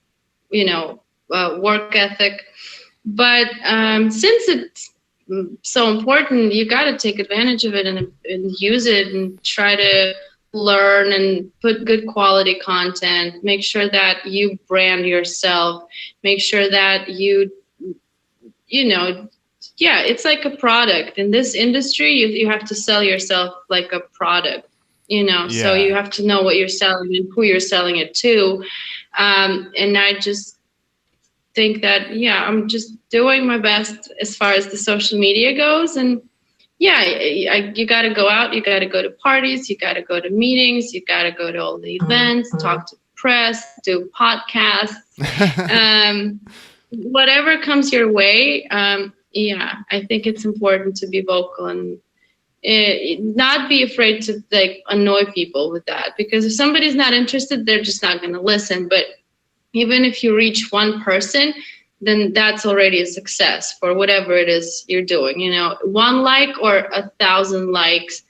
work ethic. But since it's so important, you got to take advantage of it and use it and try to learn and put good quality content. Make sure that you brand yourself. Make sure that yeah, it's like a product. In this industry, you have to sell yourself like a product. So Yeah. you have to know what you're selling and who you're selling it to. And I just think that, yeah, I'm just doing my best as far as the social media goes. And yeah, you got to go out, you got to go to parties, you got to go to meetings, you got to go to all the events, talk to press, do podcasts, um, whatever comes your way. Yeah, I think it's important to be vocal and not be afraid to like annoy people with that, because if somebody's not interested, they're just not going to listen. But even if you reach one person, then that's already a success for whatever it is you're doing. One like or 1,000 likes,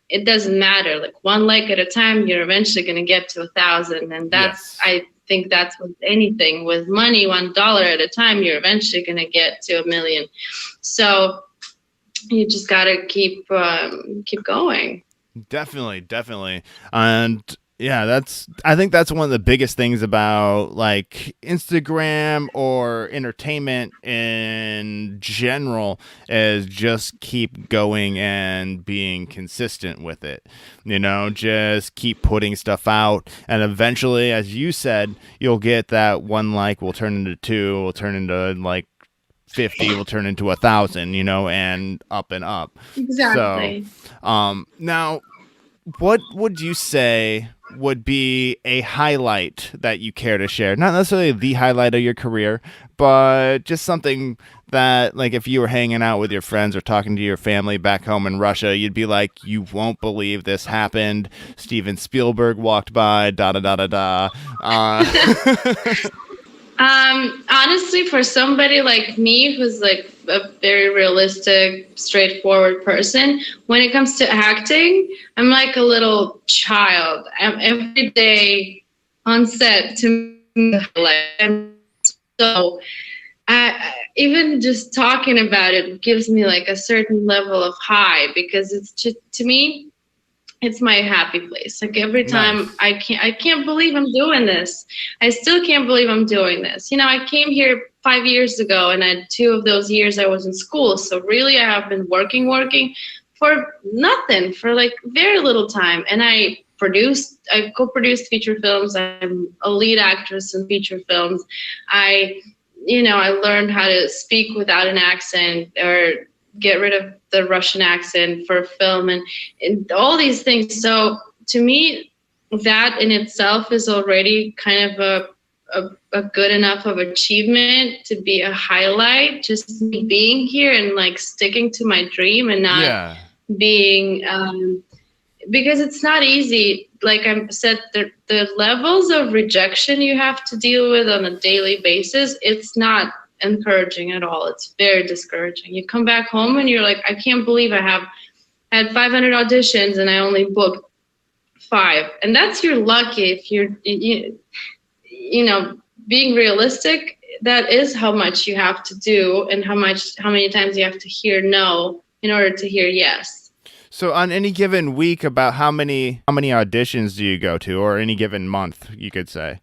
it doesn't matter. Like one like at a time, you're eventually going to get to 1,000. And Yes. I think that's with anything. With money, $1 at a time, you're eventually going to get to 1,000,000. So you just got to keep going. Definitely, definitely. And Yeah, I think that's one of the biggest things about like Instagram or entertainment in general is just keep going and being consistent with it. Just keep putting stuff out and eventually, as you said, you'll get that one like will turn into two, will turn into like 50 will turn into 1,000, and up and up. So, Exactly. now what would you say would be a highlight that you care to share? Not necessarily the highlight of your career, but just something that, like, if you were hanging out with your friends or talking to your family back home in Russia, you'd be like, you won't believe this happened. Steven Spielberg walked by, da da da da da. Honestly, for somebody like me who's like a very realistic, straightforward person, when it comes to acting, I'm like a little child. I'm every day on set to me, like, and so even just talking about it gives me like a certain level of high because it's just, to me, it's my happy place. Like every time Nice. I can't believe I'm doing this. I still can't believe I'm doing this. I came here 5 years ago and two of those years I was in school. So really I have been working for nothing, for like very little time. And I co-produced feature films. I'm a lead actress in feature films. I learned how to speak without an accent or get rid of the Russian accent for film and all these things. So to me, that in itself is already kind of a good enough of achievement to be a highlight. Just me being here and like sticking to my dream and not Yeah. being because it's not easy. Like I said, the levels of rejection you have to deal with on a daily basis, it's not encouraging at all. It's very discouraging. You come back home and you're like, I can't believe I had 500 auditions and I only booked 5. And that's you're lucky if being realistic, that is how much you have to do and how many times you have to hear no in order to hear yes. So on any given week, about how many auditions do you go to, or any given month, you could say?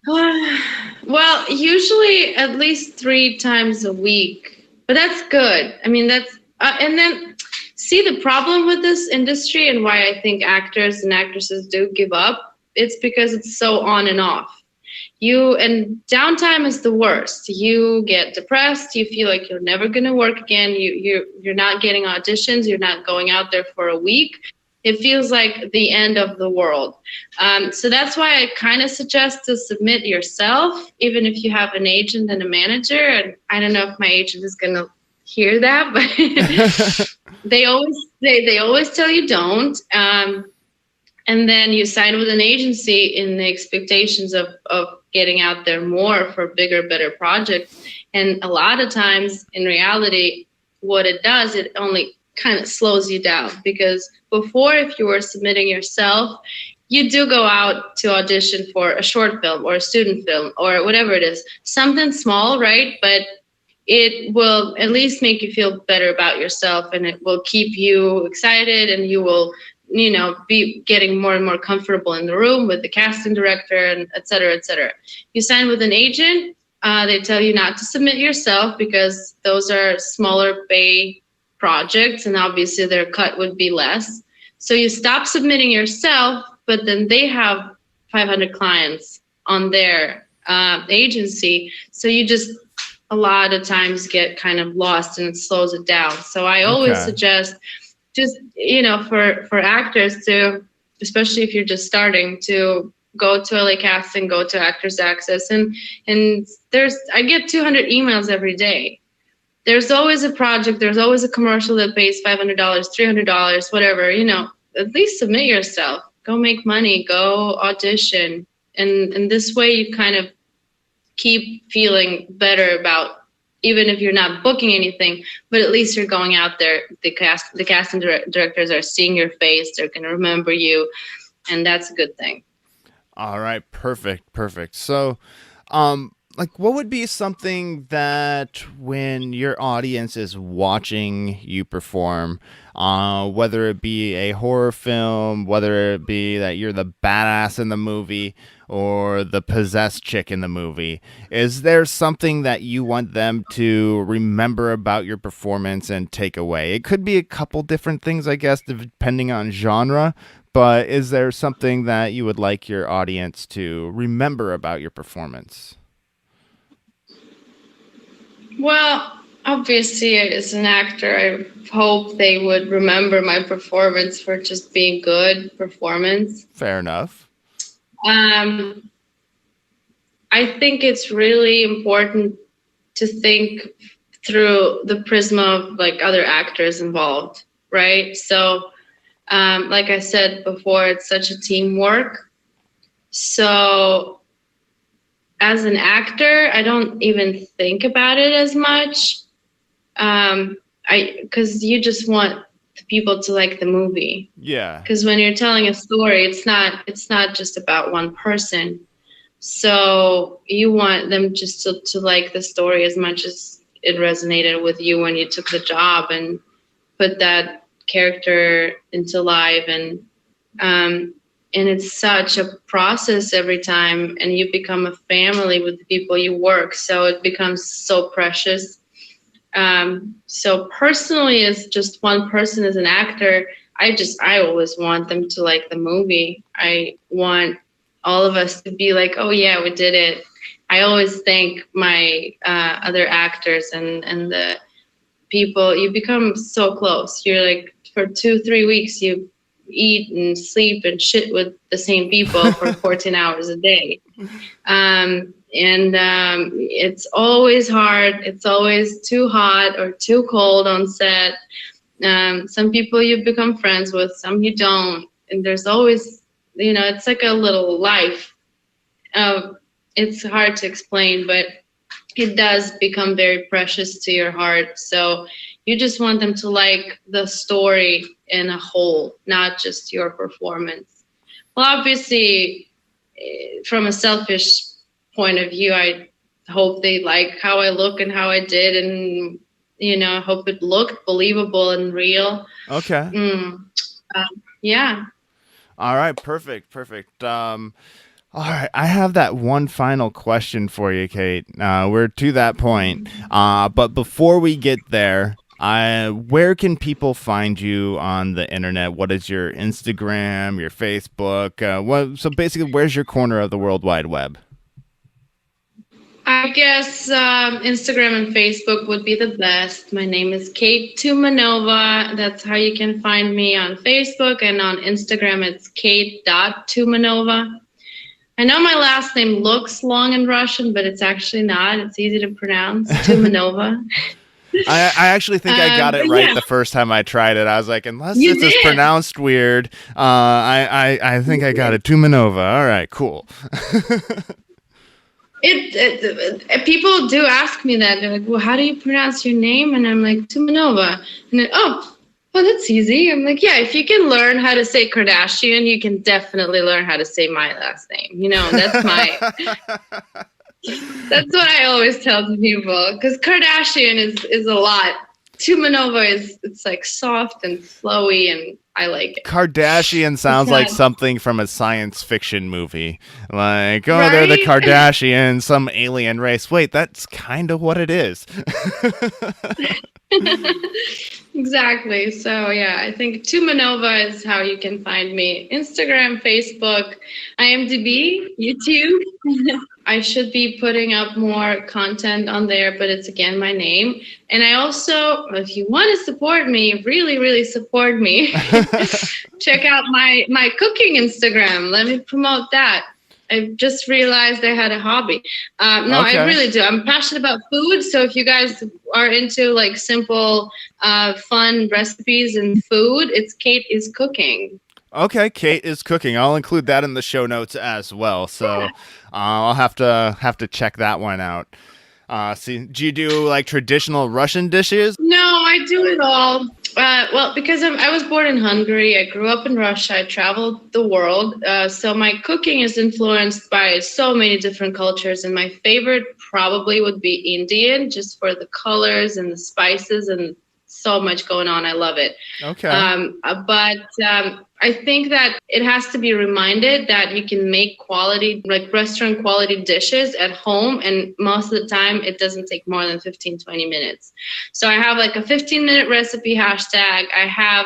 Well, usually at least 3 times a week, but that's good. I mean, and then see the problem with this industry and why I think actors and actresses do give up. It's because it's so on and off. And downtime is the worst. You get depressed. You feel like you're never going to work again. You're not getting auditions. You're not going out there for a week. It feels like the end of the world. So that's why I kind of suggest to submit yourself, even if you have an agent and a manager. And I don't know if my agent is going to hear that, but they always tell you don't. And then you sign with an agency in the expectations of getting out there more for bigger, better projects. And a lot of times in reality, what it does, it only kind of slows you down, because before, if you were submitting yourself, you do go out to audition for a short film or a student film or whatever it is, something small, right? But it will at least make you feel better about yourself, and it will keep you excited, and you will be getting more and more comfortable in the room with the casting director, and et cetera, et cetera. You sign with an agent, they tell you not to submit yourself because those are smaller pay projects, and obviously their cut would be less. So you stop submitting yourself, but then they have 500 clients on their agency. So you just a lot of times get kind of lost, and it slows it down. So I always suggest just, for actors to, especially if you're just starting, to go to LA Casting, go to Actors Access. And I get 200 emails every day. There's always a project. There's always a commercial that pays $500, $300, whatever, at least submit yourself, go make money, go audition. And this way you kind of keep feeling better about, even if you're not booking anything, but at least you're going out there. The casting directors are seeing your face. They're going to remember you. And that's a good thing. All right. Perfect. So, like, what would be something that when your audience is watching you perform, whether it be a horror film, whether it be that you're the badass in the movie or the possessed chick in the movie, is there something that you want them to remember about your performance and take away? It could be a couple different things, I guess, depending on genre. But is there something that you would like your audience to remember about your performance? Well, obviously, as an actor, I hope they would remember my performance for just being good performance. Fair enough. Um, I think it's really important to think through the prism of like other actors involved, right? So, like I said before, it's such a teamwork. So, as an actor, I don't even think about it as much. Because you just want the people to like the movie. Yeah. Because when you're telling a story, it's not just about one person. So you want them just to like the story as much as it resonated with you when you took the job and put that character into life. And it's such a process every time, and you become a family with the people you work. So it becomes so precious. So personally, as just one person as an actor, I always want them to like the movie. I want all of us to be like, oh yeah, we did it. I always thank my other actors and the people. You become so close. You're like, for 2-3 weeks, you eat and sleep and shit with the same people for 14 hours a day. It's always hard. It's always too hot or too cold on set. Some people you become friends with, some you don't. And there's always, it's like a little life. It's hard to explain, but it does become very precious to your heart. So you just want them to like the story in a whole, not just your performance. Well, obviously, from a selfish point of view, I hope they like how I look and how I did, and I hope it looked believable and real. Okay. Yeah. All right. Perfect. All right, I have that one final question for you, Kate. We're to that point, but before we get there, where can people find you on the internet? What is your Instagram, your Facebook? So basically, where's your corner of the World Wide Web? I guess Instagram and Facebook would be the best. My name is Kate Tumanova. That's how you can find me on Facebook, and on Instagram it's kate.tumanova. I know my last name looks long in Russian, but it's actually not. It's easy to pronounce. Tumanova. I actually think I got it right the first time I tried it. I was like, unless this is pronounced weird, I think I got it. Tumanova. All right, cool. People do ask me that. They're like, well, how do you pronounce your name? And I'm like, Tumanova. And then, oh, that's easy. I'm like, yeah, if you can learn how to say Kardashian, you can definitely learn how to say my last name. That's that's what I always tell to people, because Kardashian is a lot. Tumanova it's like soft and flowy, and I like it. Kardashian sounds like something from a science fiction movie. Like, oh, right? They're the Kardashians, some alien race. Wait, that's kind of what it is. Exactly. So yeah, I think Tumanova is how you can find me. Instagram, Facebook, IMDb, YouTube. I should be putting up more content on there, but it's again my name. And I also, if you want to support me, really, really support me, check out my cooking Instagram. Let me promote that. I just realized I had a hobby. No, okay. I really do. I'm passionate about food. So if you guys are into like simple, fun recipes and food, it's Kate is Cooking. Okay, Kate is Cooking. I'll include that in the show notes as well. So I'll have to check that one out. See, do you do like traditional Russian dishes? No, I do it all. Well, because I was born in Hungary, I grew up in Russia, I traveled the world. So my cooking is influenced by so many different cultures, and my favorite probably would be Indian, just for the colors and the spices and so much going on. I love it. Okay. But I think that it has to be reminded that you can make quality, like restaurant quality dishes at home. And most of the time, it doesn't take more than 15-20 minutes. So I have like a 15-minute recipe hashtag. I have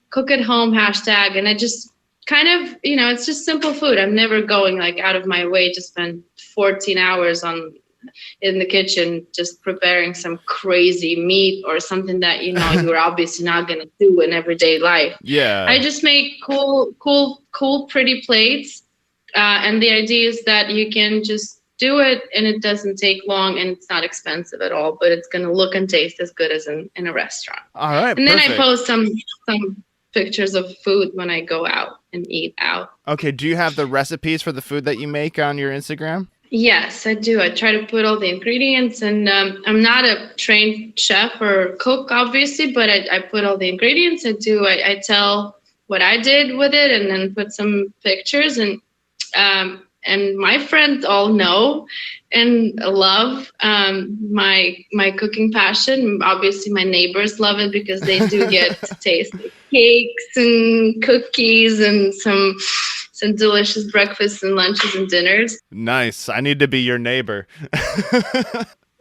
cook at home hashtag. And I just kind of, it's just simple food. I'm never going like out of my way to spend 14 hours in the kitchen just preparing some crazy meat or something that you're obviously not going to do in everyday life. Yeah. I just make cool pretty plates, and the idea is that you can just do it and it doesn't take long and it's not expensive at all, but it's going to look and taste as good as in a restaurant. All right. And then perfect. I post some pictures of food when I go out and eat out. Okay, do you have the recipes for the food that you make on your Instagram? Yes, I do. I try to put all the ingredients, and I'm not a trained chef or cook, obviously, but I put all the ingredients. I tell what I did with it, and then put some pictures, and my friends all know and love my cooking passion. Obviously, my neighbors love it because they do get to taste the cakes and cookies and some delicious breakfasts and lunches and dinners. Nice. I need to be your neighbor.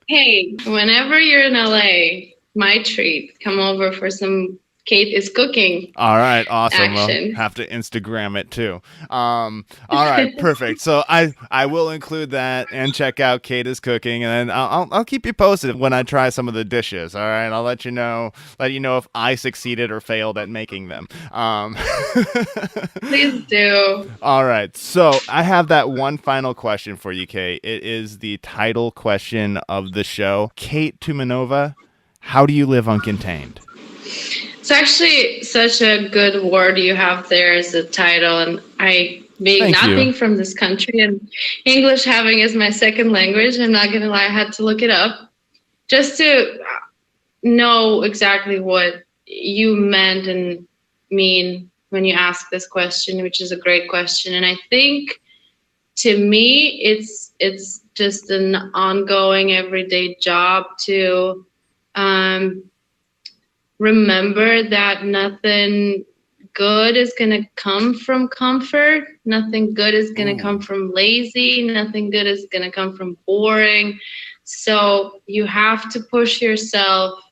Hey, whenever you're in LA, my treat. Come over for some Kate is cooking. All right, awesome. Action. We'll have to Instagram it too. All right, perfect. So I will include that and check out Kate is cooking, and then I'll keep you posted when I try some of the dishes. All right, I'll let you know if I succeeded or failed at making them. Please do. All right, so I have that one final question for you, Kate. It is the title question of the show. Kate Tumanova, how do you live uncontained? It's actually such a good word you have there as a title, and being from this country and English having as my second language, I'm not gonna lie, I had to look it up just to know exactly what you meant and mean when you ask this question, which is a great question. And I think to me, it's just an ongoing everyday job to remember that nothing good is going to come from comfort. Nothing good is going to come from lazy. Nothing good is going to come from boring. So you have to push yourself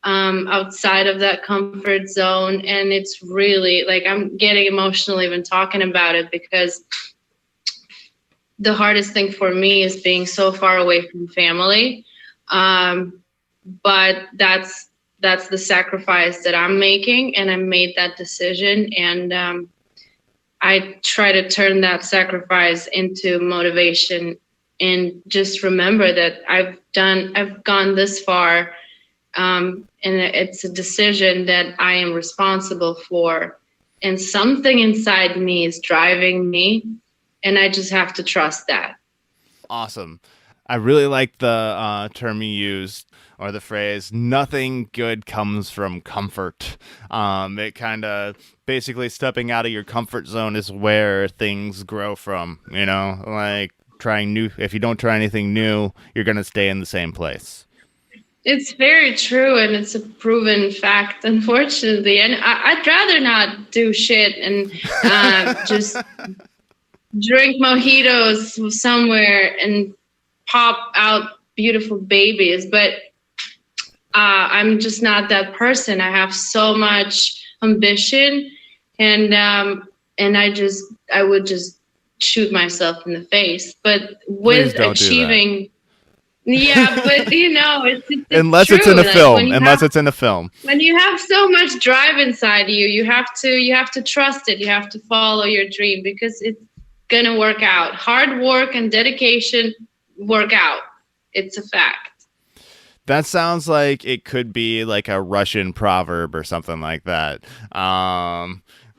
outside of that comfort zone. And it's really like, I'm getting emotional even talking about it, because the hardest thing for me is being so far away from family. But that's the sacrifice that I'm making, and I made that decision. And I try to turn that sacrifice into motivation, and just remember that I've gone this far, and it's a decision that I am responsible for, and something inside me is driving me, and I just have to trust that. Awesome. I really like the term you used, or the phrase, nothing good comes from comfort. It kind of basically stepping out of your comfort zone is where things grow from, like trying new. If you don't try anything new, you're going to stay in the same place. It's very true, and it's a proven fact, unfortunately. And I'd rather not do shit and just drink mojitos somewhere and pop out beautiful babies. But I'm just not that person. I have so much ambition, and I would just shoot myself in the face. But with achieving, yeah, but it's unless true. It's in a like film. Unless it's in a film. When you have so much drive inside you, you have to trust it. You have to follow your dream, because it's gonna work out. Hard work and dedication work out. It's a fact. That sounds like it could be like a Russian proverb or something like that.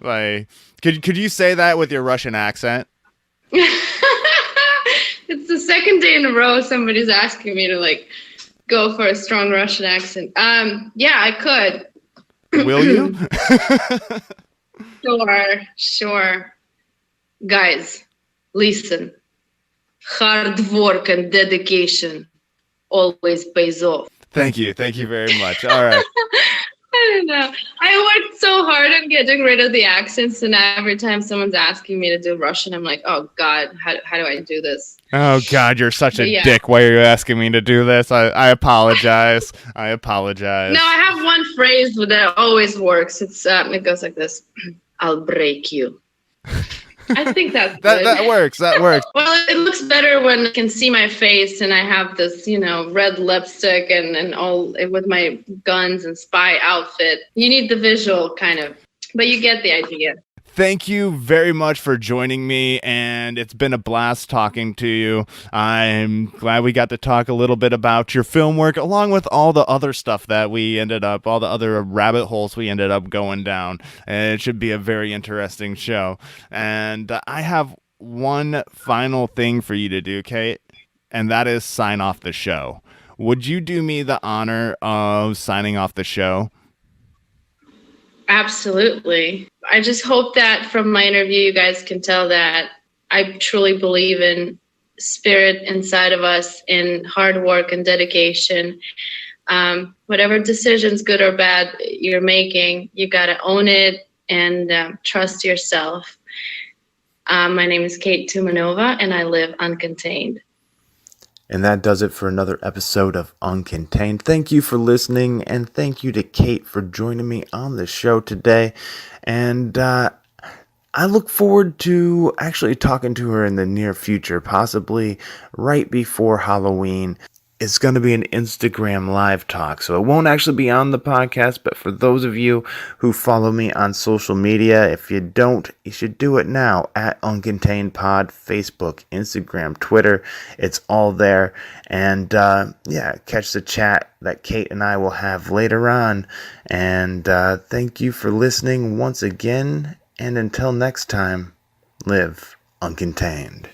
Like, could you say that with your Russian accent? It's the second day in a row somebody's asking me to like go for a strong Russian accent. Yeah, I could, Will you? Sure. Guys, listen. Hard work and dedication always pays off. Thank you very much. All right. I don't know. I worked so hard on getting rid of the accents, and every time someone's asking me to do Russian, I'm like, oh God, how do I do this? Oh God, you're such a dick. Why are you asking me to do this? I apologize. I apologize. No, I have one phrase that always works. It goes like this: "I'll break you." I think that's good. that works. That works. Well, it looks better when I can see my face and I have this, red lipstick and all with my guns and spy outfit. You need the visual kind of, but you get the idea. Thank you very much for joining me, and it's been a blast talking to you. I'm glad we got to talk a little bit about your film work, along with all the other stuff that all the other rabbit holes we ended up going down. And it should be a very interesting show. And I have one final thing for you to do, Kate, and that is sign off the show. Would you do me the honor of signing off the show? Absolutely. I just hope that from my interview, you guys can tell that I truly believe in spirit inside of us, in hard work and dedication. Whatever decisions, good or bad, you're making, you got to own it and trust yourself. My name is Kate Tumanova, and I live uncontained. And that does it for another episode of Uncontained. Thank you for listening, and thank you to Kate for joining me on the show today. And I look forward to actually talking to her in the near future, possibly right before Halloween. It's going to be an Instagram live talk, so it won't actually be on the podcast, but for those of you who follow me on social media, if you don't, you should do it now, at Uncontained Pod, Facebook, Instagram, Twitter. It's all there. And catch the chat that Kate and I will have later on. And thank you for listening once again, and until next time, live uncontained.